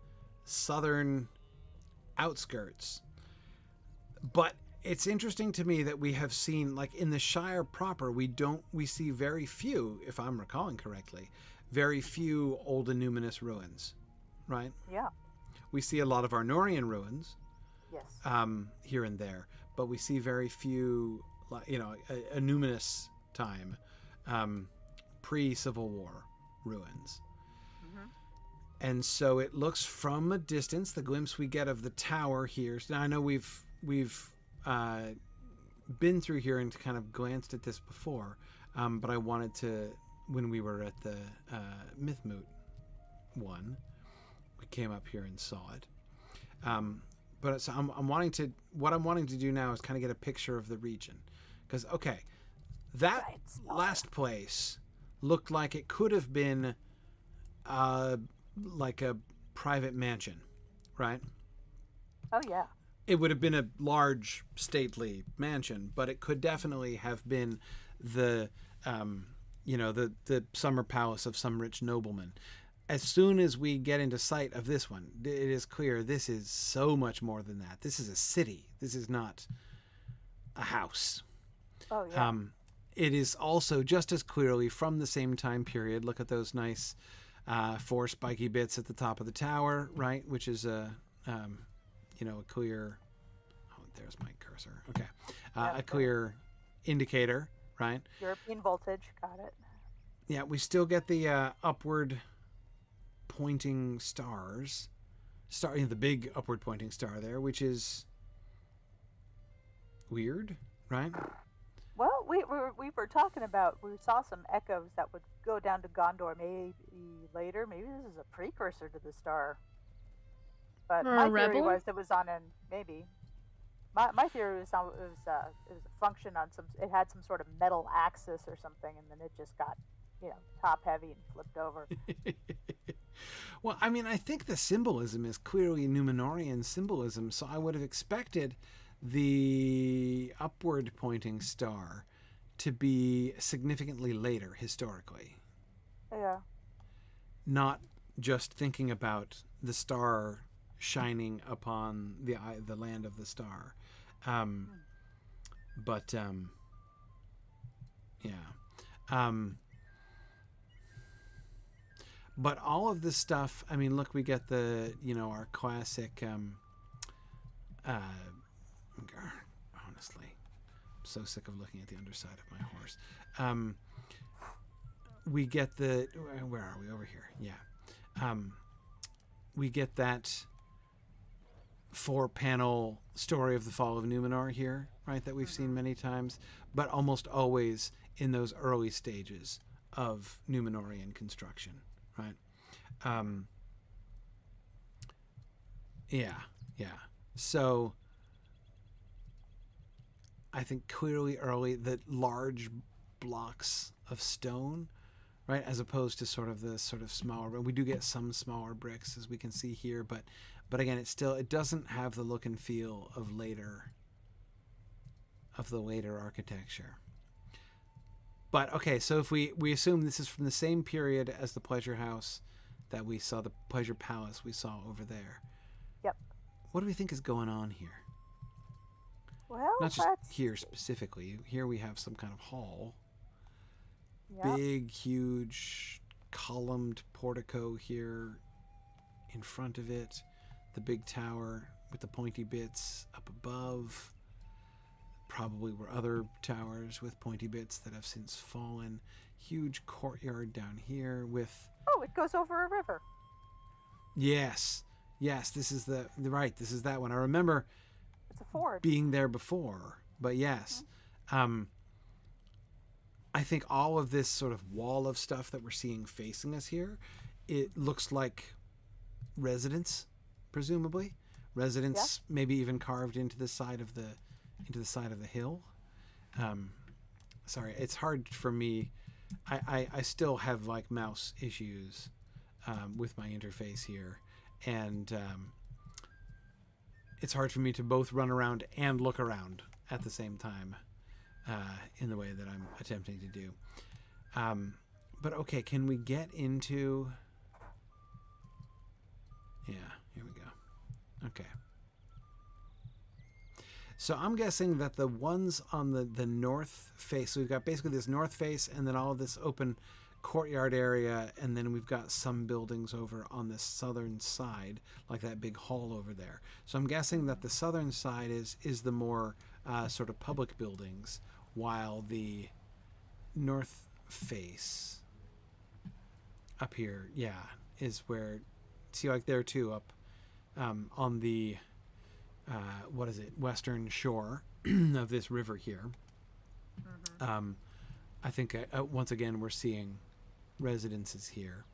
southern outskirts. But it's interesting to me that we have seen, like in the Shire proper, we see very few, if I'm recalling correctly, very few old and numinous ruins. Right? Yeah. We see a lot of Arnorian ruins, yes, here and there, but we see very few, you know, a numinous time, pre-Civil War ruins. And so it looks from a distance, the glimpse we get of the tower here. Now I know we've been through here and kind of glanced at this before, but I wanted to, when we were at the Mythmoot one, we came up here and saw it. But so I'm wanting to do now is kind of get a picture of the region, because that last place looked like it could have been like a private mansion, right? Oh yeah. It would have been a large stately mansion, but it could definitely have been the the summer palace of some rich nobleman. As soon as we get into sight of this one, it is clear this is so much more than that. This is a city. This is not a house. Oh, yeah. It is also just as clearly from the same time period. Look at those nice four spiky bits at the top of the tower, right? Which is a clear... Oh, there's my cursor. Okay. A clear indicator, right? European voltage. Got it. Yeah, we still get the upward... pointing stars, the big upward pointing star there, which is weird, right? Well, we were talking about, we saw some echoes that would go down to Gondor maybe later. Maybe this is a precursor to the star. But my theory was it was on my theory was it was a function on it had some sort of metal axis or something, and then it just got top heavy and flipped over. Well, I mean, I think the symbolism is clearly Numenorean symbolism, so I would have expected the upward pointing star to be significantly later historically. Yeah. Not just thinking about the star shining upon the land of the star. But all of this stuff, I mean, look, we get our classic, honestly, I'm so sick of looking at the underside of my horse. We get where are we? Over here. Yeah. We get that 4-panel story of the fall of Numenor here, right? That we've seen many times, but almost always in those early stages of Numenorean construction. Right. Yeah. So I think clearly early that large blocks of stone, right, as opposed to sort of the sort of smaller. We do get some smaller bricks as we can see here, but again, it doesn't have the look and feel of the later architecture. But okay, so if we assume this is from the same period as the pleasure house that we saw, the pleasure palace we saw over there. Yep. What do we think is going on here? Well, Not just here specifically. Here we have some kind of hall. Yep. Big, huge, columned portico here in front of it. The big tower with the pointy bits up above. Probably were other towers with pointy bits that have since fallen. Huge courtyard down here with... Oh, it goes over a river. Yes, this is this is that one. I remember It's a ford. being there before, but yes. Mm-hmm. I think all of this sort of wall of stuff that we're seeing facing us here, it looks like residence, presumably. Residence, maybe even carved into the side of the hill. Sorry, it's hard for me. I still have like mouse issues with my interface here, and it's hard for me to both run around and look around at the same time in the way that I'm attempting to do. But okay, can we get into... Yeah, here we go. Okay. So I'm guessing that the ones on the north face, so we've got basically this north face and then all of this open courtyard area, and then we've got some buildings over on the southern side, like that big hall over there. So I'm guessing that the southern side is the more sort of public buildings, while the north face up here, is where, see, like there too, up on the western shore of this river here. Mm-hmm. I think once again we're seeing residences here.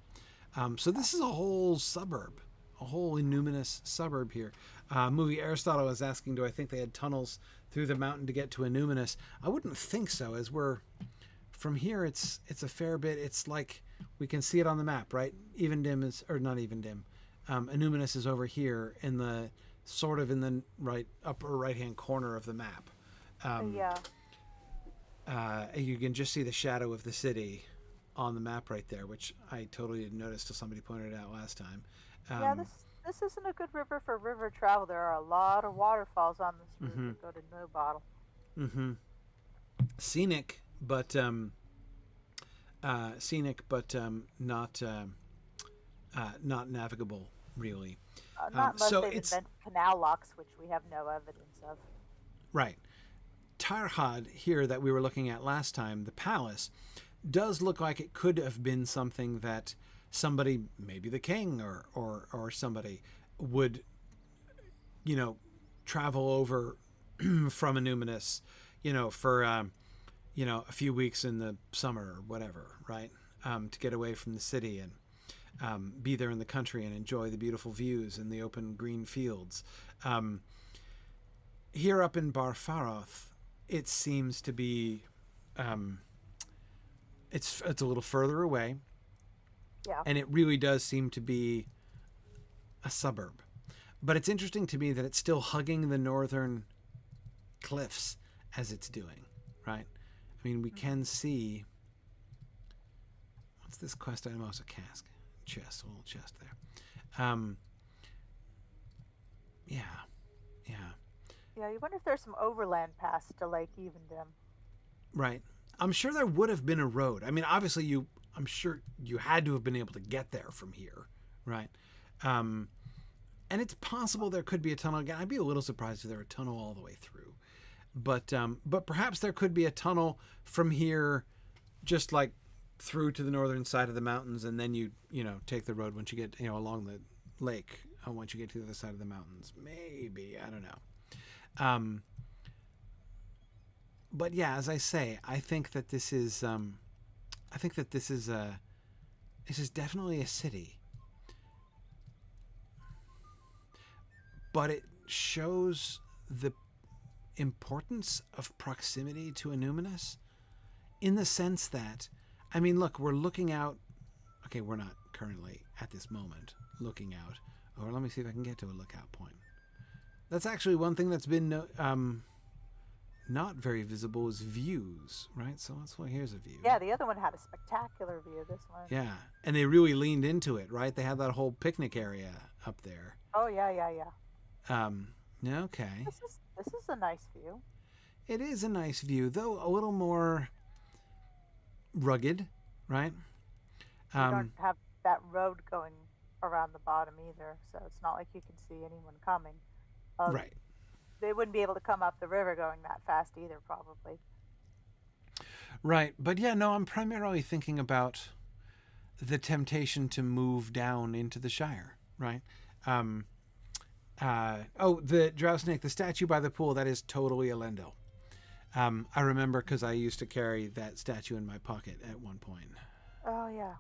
So this is a whole suburb, a whole innuminous suburb here. Movie Aristotle is asking, do I think they had tunnels through the mountain to get to Innuminus? I wouldn't think so, as we're from here. It's a fair bit. It's like we can see it on the map, right? Evendim is, or not Evendim. Innuminus is over here in the sort of in the upper right hand corner of the map. You can just see the shadow of the city on the map right there, which I totally didn't notice till somebody pointed it out last time. This isn't a good river for river travel. There are a lot of waterfalls on this route that go to No Bottle. Mm-hmm. Scenic, but not navigable, really. Not unless they've invented canal locks, which we have no evidence of. Right. Tarhad here that we were looking at last time, the palace, does look like it could have been something that somebody, maybe the king or somebody, would, travel over from Innuminus, for, a few weeks in the summer or whatever, right? To get away from the city and be there in the country and enjoy the beautiful views and the open green fields. Here up in Barfaroth, it seems to be, it's a little further away. Yeah. And it really does seem to be a suburb. But it's interesting to me that it's still hugging the northern cliffs as it's doing, right? I mean, we can see... What's this quest item? Oh, it's a cask. Chest, a little chest there. Yeah, you wonder if there's some overland paths to Lake Evendim. Right. I'm sure there would have been a road. I mean, obviously I'm sure you had to have been able to get there from here, right? And it's possible there could be a tunnel. Again, I'd be a little surprised if there were a tunnel all the way through. But perhaps there could be a tunnel from here, just like through to the northern side of the mountains, and then you take the road once you get along the lake. Once you get to the other side of the mountains, maybe, I don't know. But yeah, as I say, I think that this is definitely a city. But shows the importance of proximity to a numinous, in the sense that, I mean, look, we're looking out. Okay, we're not currently at this moment looking out. Or let me see if I can get to a lookout point. That's actually one thing that's been not very visible is views, right? So that's why here's a view. Yeah, the other one had a spectacular view. This one. Yeah, and they really leaned into it, right? They had that whole picnic area up there. Oh yeah. Okay. This is a nice view. It is a nice view, though a little more rugged, right? You don't have that road going around the bottom either, so it's not like you can see anyone coming. Right. They wouldn't be able to come up the river going that fast either, probably. Right, but yeah, no, I'm primarily thinking about the temptation to move down into the Shire, right? The drow snake, the statue by the pool, that is totally Elendil. I remember because I used to carry that statue in my pocket at one point. Oh yeah.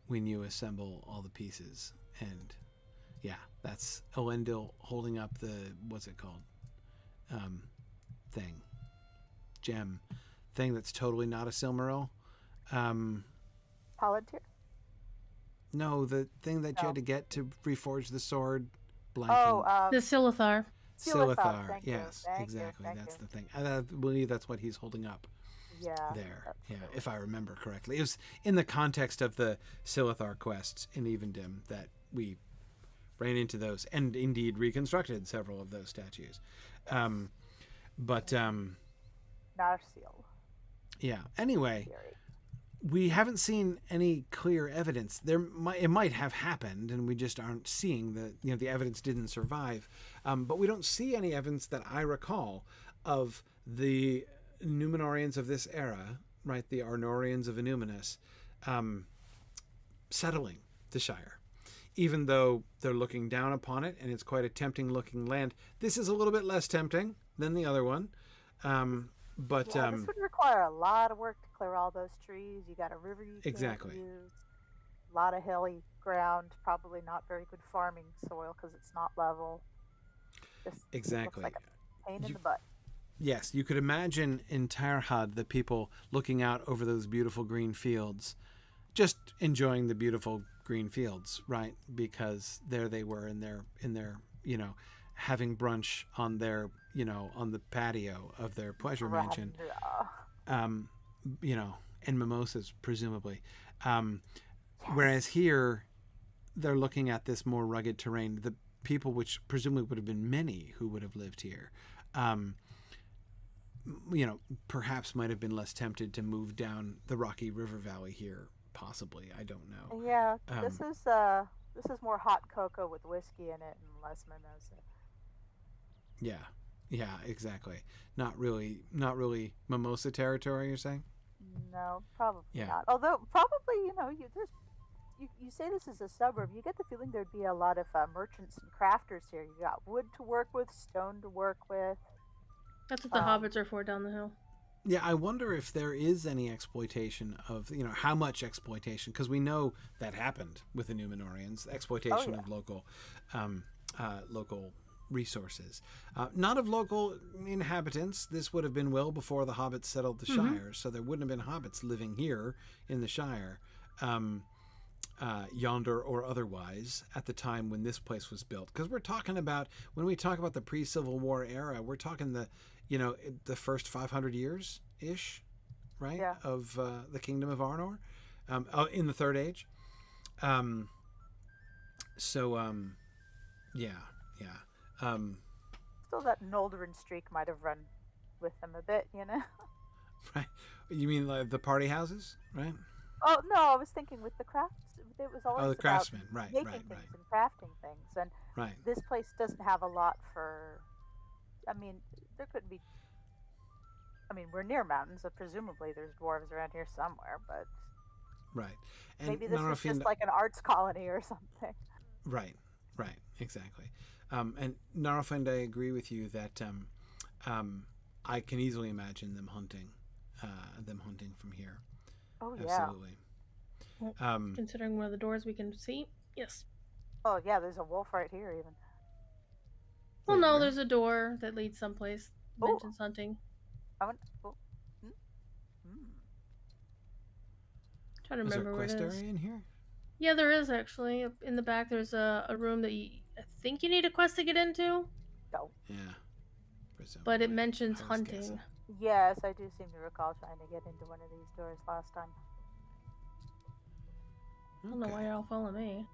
When you assemble all the pieces, and yeah, that's Elendil holding up the, what's it called? Gem thing that's totally not a Silmaril. Palantir? No, the thing that you had to get to reforge the sword. Blanking. Oh, The Silithar. Silithar. Yes, exactly. Thank That's you. the thing. I believe that's what he's holding up Yeah. there. Yeah, if I remember correctly. It was in the context of the Silithar quests in Evendim that we ran into those, and indeed reconstructed several of those statues. Narsil. Yeah. Anyway, Theory. we haven't seen any clear evidence. It might have happened, and we just aren't seeing the evidence didn't survive. But we don't see any evidence that I recall of the Numenoreans of this era, right? The Arnorians of Innuminus, settling the Shire. Even though they're looking down upon it, and it's quite a tempting looking land. This is a little bit less tempting than the other one. But this would require a lot of work to clear all those trees. You got a river you Exactly. can't use. A lot of hilly ground, probably not very good farming soil because it's not level. Just Exactly. looks like a pain in the butt. Yes, you could imagine in Tirhad the people looking out over those beautiful green fields, just enjoying the beautiful green fields, right? Because there they were in their having brunch on their on the patio of their pleasure mansion, and mimosas presumably. Whereas here, they're looking at this more rugged terrain. The people, which presumably would have been many who would have lived here, perhaps might have been less tempted to move down the rocky river valley here. Possibly, I don't know. Yeah, this is more hot cocoa with whiskey in it and less mimosa. Yeah, exactly. Not really mimosa territory, you're saying? No, probably Yeah. not. Although probably you say this is a suburb. You get the feeling there'd be a lot of merchants and crafters here. You got wood to work with, stone to work with. That's what the hobbits are for down the hill. Yeah, I wonder if there is any exploitation of, how much exploitation, because we know that happened with the Numenoreans, exploitation of local resources. Not of local inhabitants. This would have been well before the hobbits settled the Shire, so there wouldn't have been hobbits living here in the Shire, yonder or otherwise, at the time when this place was built. Because we're talking about, when we talk about the pre-Civil War era, we're talking the first 500 years-ish, right? Yeah. Of the Kingdom of Arnor, in the Third Age. Yeah. Still, that Noldorin streak might have run with them a bit, Right. You mean like the party houses, right? Oh no, I was thinking with the crafts. It was always the craftsmen, about right, making right. things and crafting things, and Right. this place doesn't have a lot for. I mean, there could be. I mean, we're near mountains, so presumably there's dwarves around here somewhere, but Right. And maybe this is Narofin- just like an arts colony or something. Right, exactly. And Narofend, I agree with you that I can easily imagine them hunting from here. Oh yeah. Absolutely. Considering one of the doors we can see, yes. Oh yeah, there's a wolf right here even. Well, Wait, no, where? there's a door that leads someplace. Oh, Mentions hunting. I want. Oh, hmm, hmm. Trying to Is there a remember where it quest is. area in here? Yeah, there is actually. Up in the back, there's a room that I think you need a quest to get into, No. Yeah. Presumably. but it mentions I was hunting. guessing. Yes, I do seem to recall trying to get into one of these doors last time. I don't know why y'all follow me.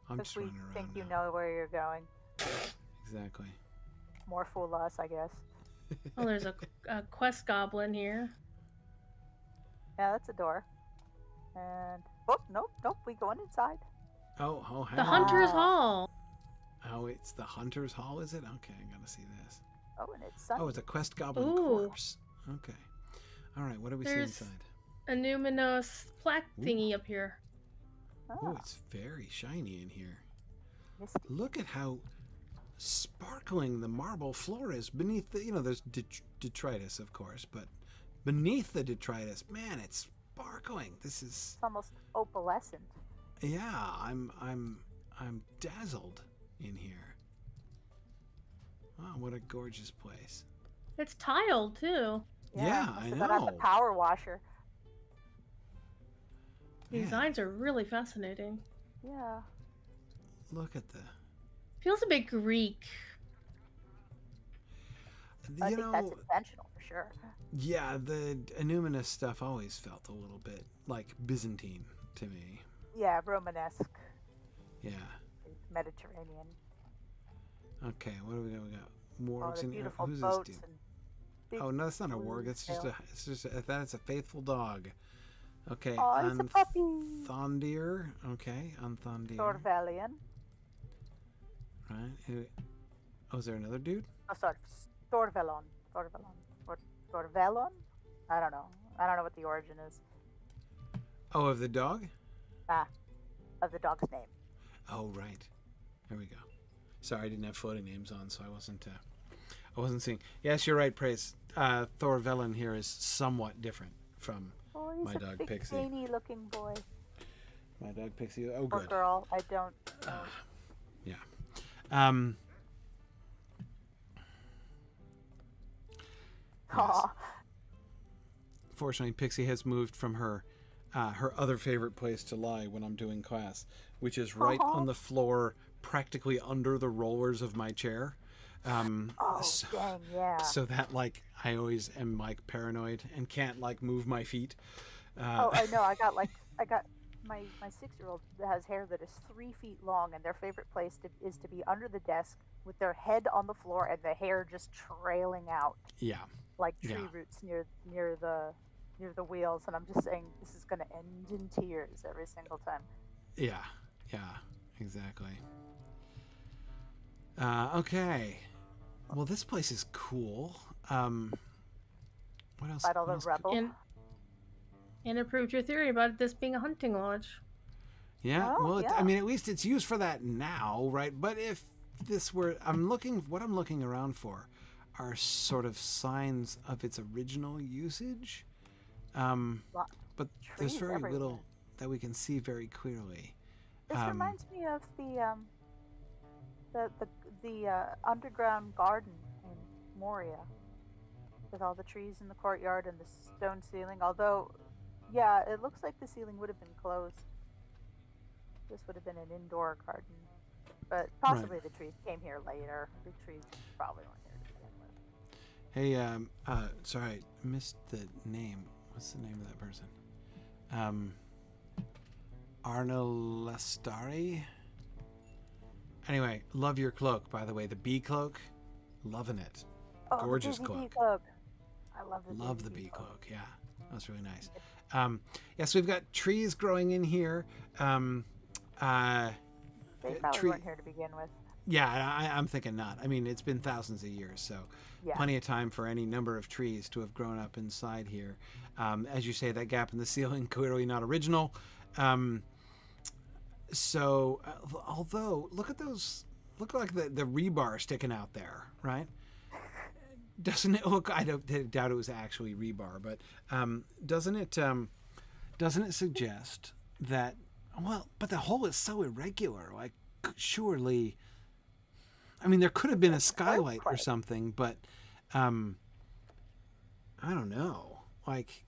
I'm Because just we running around think you now. know where you're going. Exactly. More fool us, I guess. Oh, there's a quest goblin here. Yeah, that's a door. And oh, nope, we going inside. Oh, hang The on. Hunter's Ah. Hall. Oh, it's the Hunter's Hall, is it? Okay, I gotta see this. Oh, and it's sunny. Oh, it's a quest goblin Ooh. corpse. Okay. All right, what do we see There's inside? a numinous plaque Ooh. thingy up here. Oh, it's very shiny in here. Misty. Look at how sparkling the marble floor is beneath the, there's detritus, of course, but beneath the detritus, man, it's sparkling. This is, It's almost opalescent. yeah, I'm dazzled in here. Wow, what a gorgeous place. It's tiled too. Yeah, must I have been at the know. power washer. The Man, designs are really fascinating. Yeah. look at the, Feels a bit Greek. I think that's intentional for sure. yeah, the Numinous stuff always felt a little bit like Byzantine to me. Yeah, Romanesque, Yeah. Mediterranean. Okay, what do we got? We got All wargs the in here. beautiful Who's boats this dude? and big Oh no, that's not a blue warg. It's sail. just that's a faithful dog. Okay, Oh, it's a puppy. Thondir. Okay, Unthondir. Thorvelian. Right. Oh, is there another dude? Oh, sorry, Thorvelon. Or Thorvelon? I don't know. I don't know what the origin is. Oh, of the dog? Of the dog's name. Oh, right. There we go. Sorry, I didn't have floating names on, so I wasn't seeing. Yes, you're right, Praise. Thorvelon here is somewhat different from Oh, he's my a dog, big, Pixie. veiny looking boy. my dog Pixie. Oh, Or good. girl. I don't know. Yeah. Yes. Aw. Fortunately, Pixie has moved from her other favorite place to lie when I'm doing class, which is right Aw. on the floor, practically under the rollers of my chair. Oh, So, dang, yeah. so that I always am paranoid and can't move my feet. Oh, I know. I got my 6-year-old has hair that is 3 feet long, and their favorite place is to be under the desk with their head on the floor and the hair just trailing out Yeah. like tree Yeah. roots near the wheels. And I'm just saying, this is going to end in tears every single time. Yeah. Exactly. Okay. Well, this place is cool. What else? Fight all what the else rebel. And it proved your theory about this being a hunting lodge. Yeah, Oh, well, yeah. I mean, at least it's used for that now, right? But if this were, what I'm looking around for are sort of signs of its original usage. Lot- But there's trees very everywhere. little that we can see very clearly. This reminds me of the underground garden in Moria, with all the trees in the courtyard and the stone ceiling. Although, yeah, it looks like the ceiling would have been closed. This would have been an indoor garden, but possibly the trees came here later. The trees probably weren't here to begin with. Hey, sorry, I missed the name. What's the name of that person? Arno Lestari? Anyway, love your cloak, by the way. The bee cloak, loving it. Oh, Gorgeous the busy bee cloak. cloak. I love The bee cloak, yeah. That's really nice. So we've got trees growing in here. They probably tree- weren't here to begin with. Yeah, I'm thinking not. I mean, it's been thousands of years, so Yeah. plenty of time for any number of trees to have grown up inside here. As you say, that gap in the ceiling, clearly not original. Although, look at those, look like the rebar sticking out there, right? Doesn't it look, I doubt it was actually rebar, but doesn't it suggest that, well, but the hole is so irregular, surely, I mean, there could have been a It's an skylight or earthquake. something, but I don't know. Like,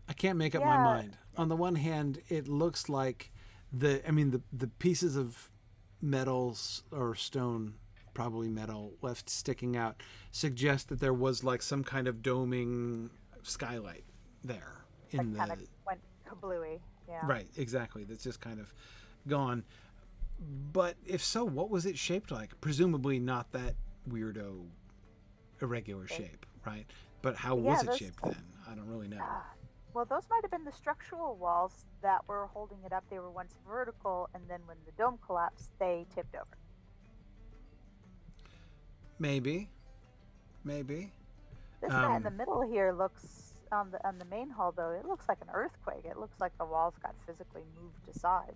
I can't make up my Yeah, mind. On the one hand, it looks like the pieces of metals or stone, probably metal, left sticking out suggest that there was like some kind of doming skylight there in that kind the of went kablooey. Yeah. right, exactly. That's just kind of gone. But if so, what was it shaped like? Presumably not that weirdo irregular shape, right? But how Yeah, was it those. shaped then? I don't really know. Well, those might have been the structural walls that were holding it up. They were once vertical, and then when the dome collapsed, they tipped over. Maybe, maybe. This guy in the Um, middle here looks on the main hall though. It looks like an earthquake. It looks like the walls got physically moved aside.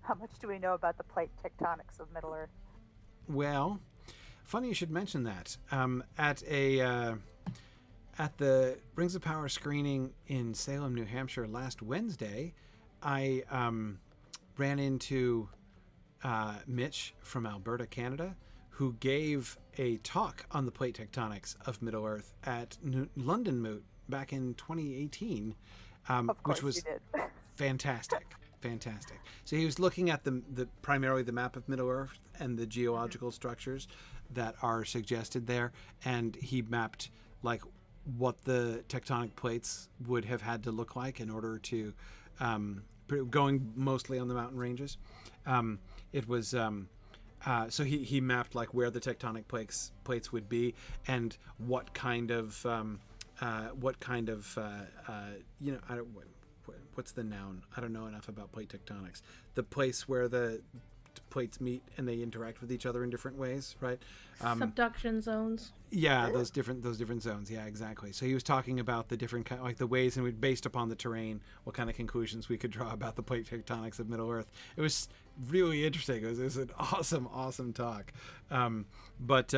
How much do we know about the plate tectonics of Middle Earth? well, funny you should mention that. At the Rings of Power screening in Salem, New Hampshire last Wednesday, I ran into Mitch from Alberta, Canada, who gave a talk on the plate tectonics of Middle Earth at London Moot back in 2018, Of which course was you did. fantastic. Fantastic. So he was looking at the primarily the map of Middle Earth and the geological structures that are suggested there, and he mapped like what the tectonic plates would have had to look like in order to going mostly on the mountain ranges. It was so he mapped like where the tectonic plates would be and what kind of you know, what's the noun? I don't know enough about plate tectonics. The place where the plates meet and they interact with each other in different ways, right? Subduction zones. Yeah, those different zones. Yeah, exactly. So he was talking about the different like the ways in which, based upon the terrain, what kind of conclusions we could draw about the plate tectonics of Middle Earth. It was really interesting. It was an awesome talk. But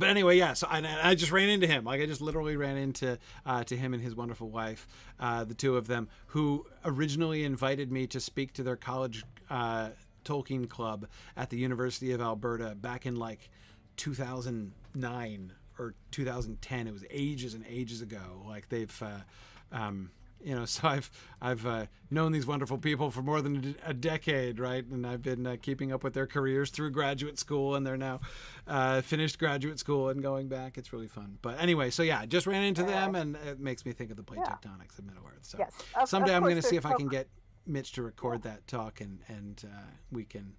anyway, yeah. So I just ran into him. Like I just literally ran into to him and his wonderful wife, the two of them, who originally invited me to speak to their college Tolkien club at the University of Alberta back in like 2009 or 2010. It was ages and ages ago. Like they've. You know, so I've known these wonderful people for more than a decade, right? And I've been keeping up with their careers through graduate school, and they're now finished graduate school and going back. It's really fun. But anyway, so yeah, just ran into them, and it makes me think of the plate tectonics of Middle Earth. So Yes. someday I'm course going to see there's if I can get Mitch to record that talk, and we can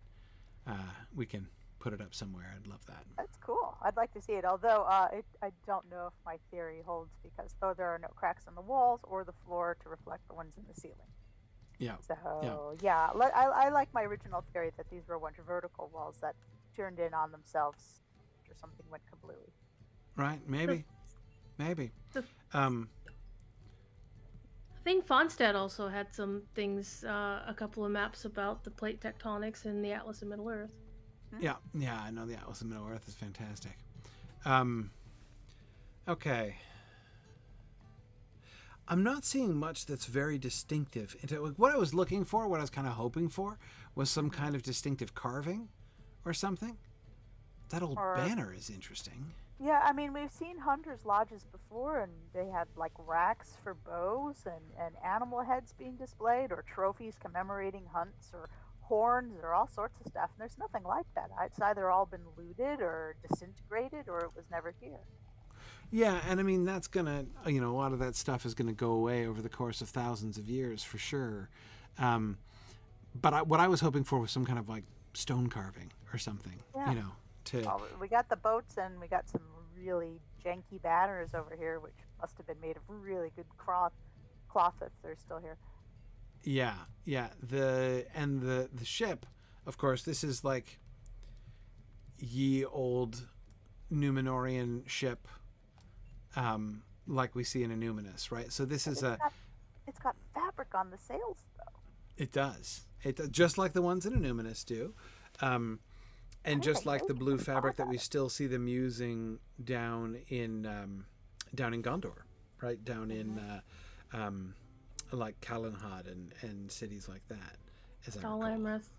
put it up somewhere. I'd love that. That's cool. I'd like to see it, although I don't know if my theory holds because though there are no cracks in the walls or the floor to reflect the ones in the ceiling. Yeah. So yeah, I like my original theory that these were a bunch of vertical walls that turned in on themselves or something went kablooey. Right. Maybe. The- Um, I think Fonstad also had some things, a couple of maps about the plate tectonics in the Atlas of Middle Earth. Yeah, I know the Atlas of Middle Earth is fantastic. Okay. I'm not seeing much that's very distinctive. What I was looking for, what I was kind of hoping for, was some kind of distinctive carving or something. That old banner is interesting. Yeah, I mean, we've seen hunters' lodges before, and they had like racks for bows and animal heads being displayed, or trophies commemorating hunts, or horns, or all sorts of stuff. And there's nothing like that. It's either all been looted or disintegrated, or it was never here. Yeah, and I mean, that's gonna, a lot of that stuff is gonna go away over the course of thousands of years for sure. But what I was hoping for was some kind of like stone carving or something, Yeah. Well, we got the boats and we got some really janky banners over here, which must have been made of really good cloth if they're still here. Yeah. The ship, of course, this is like ye old Numenorean ship, like we see in a Numinous, right? So this is It's got fabric on the sails, though. It does. Just like the ones in a Numinous do. And just like the blue fabric that we still see them using down in Gondor, right? Down in like Calenhad and cities like that, as I recall. Dalamrith.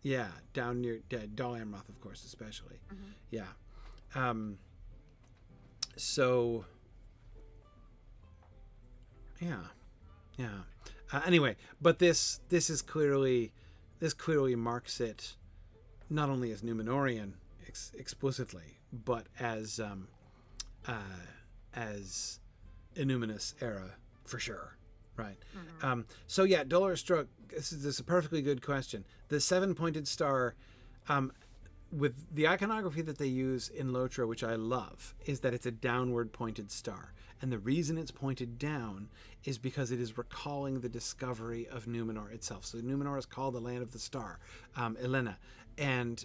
Yeah, down near Dal Amroth, of course, especially. Mm-hmm. Yeah. So. Yeah. Anyway, but this clearly marks it not only as Numenorean explicitly, but as Illuminous era for sure, right? Mm-hmm. So yeah, Dolorous Stroke. This is a perfectly good question. The 7-pointed star, with the iconography that they use in Lotro, which I love, is that it's a downward pointed star. And the reason it's pointed down is because it is recalling the discovery of Numenor itself. So Numenor is called the Land of the Star, Elena. And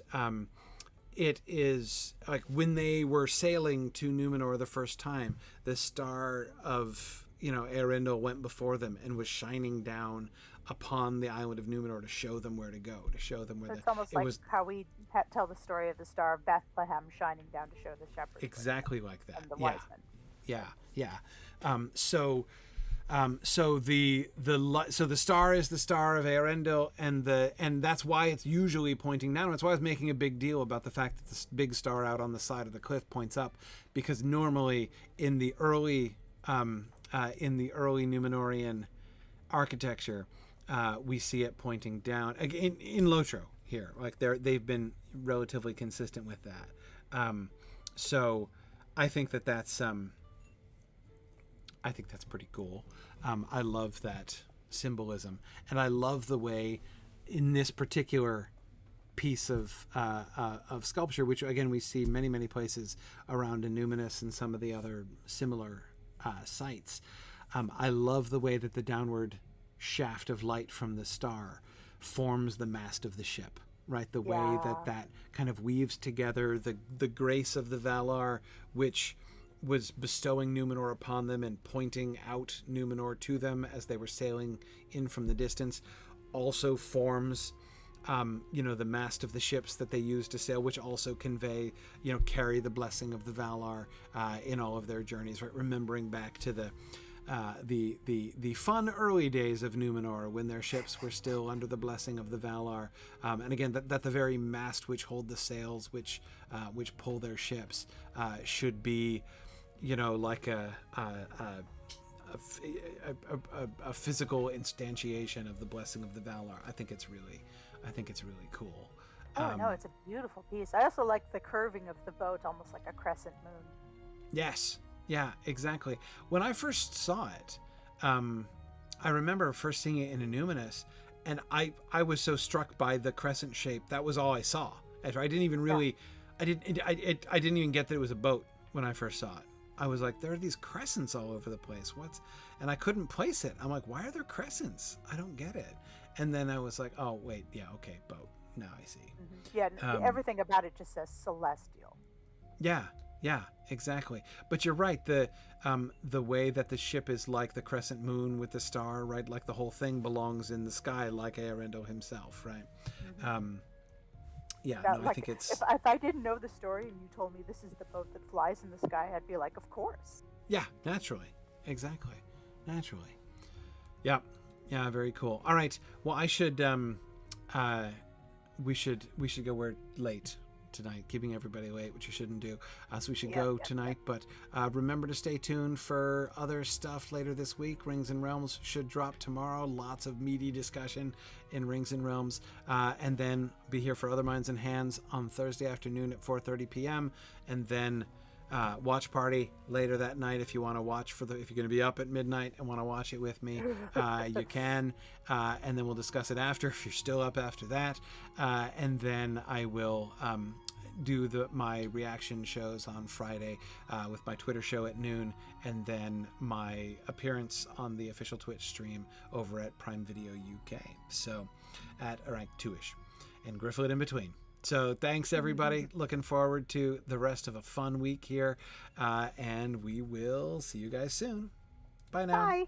it is like when they were sailing to Numenor the first time, the star of, Eärendil went before them and was shining down upon the island of Numenor to show them where to go, to show them where It's almost like how we tell the story of the Star of Bethlehem shining down to show the shepherds. Exactly like that. And the wise men. Yeah. So the star is the star of Eärendil, and that's why it's usually pointing down. That's why I was making a big deal about the fact that this big star out on the side of the cliff points up, because normally in the early Numenorean architecture, we see it pointing down. Again, in Lotro here, like they've been relatively consistent with that. So I think that's pretty cool. I love that symbolism, and I love the way in this particular piece of sculpture, which again we see many places around Innuminous and some of the other similar sites. I love the way that the downward shaft of light from the star forms the mast of the ship, right? The way that kind of weaves together the grace of the Valar, which was bestowing Numenor upon them and pointing out Numenor to them as they were sailing in from the distance, also forms the mast of the ships that they use to sail, which also carry the blessing of the Valar in all of their journeys, right? Remembering back to the fun early days of Numenor when their ships were still under the blessing of the Valar, and again that the very mast which hold the sails which pull their ships should be like a physical instantiation of the blessing of the Valar. I think it's really cool. Oh no, it's a beautiful piece. I also like the curving of the boat, almost like a crescent moon. Yes. Yeah, exactly. When I first saw it, I remember first seeing it in Innuminous, and I was so struck by the crescent shape. That was all I saw. I didn't even really, I didn't even get that it was a boat when I first saw it. I was like, there are these crescents all over the place. And I couldn't place it. I'm like, why are there crescents? I don't get it. And then I was like, oh wait, yeah, okay, boat. Now I see. Mm-hmm. Yeah, everything about it just says celestial. Yeah, exactly. But you're right. The way that the ship is like the crescent moon with the star, right? Like the whole thing belongs in the sky, like Eärendil himself, right? Mm-hmm. I think it's. If I didn't know the story and you told me this is the boat that flies in the sky, I'd be like, of course. Yeah, naturally, exactly, naturally. Yeah, very cool. All right. Well, I should. We should go. We're late tonight, keeping everybody late, which you shouldn't do. So we should go tonight, but remember to stay tuned for other stuff later this week. Rings and Realms should drop tomorrow. Lots of meaty discussion in Rings and Realms, and then be here for Other Minds and Hands on Thursday afternoon at 4:30 p.m. and then watch party later that night. If you want to watch if you're going to be up at midnight and want to watch it with me, you can, and then we'll discuss it after if you're still up after that, and then I will do my reaction shows on Friday with my Twitter show at noon, and then my appearance on the official Twitch stream over at Prime Video UK, so at around 2ish, and Grifflet in between. So thanks everybody. Looking forward to the rest of a fun week here, and we will see you guys soon. Bye now. Bye.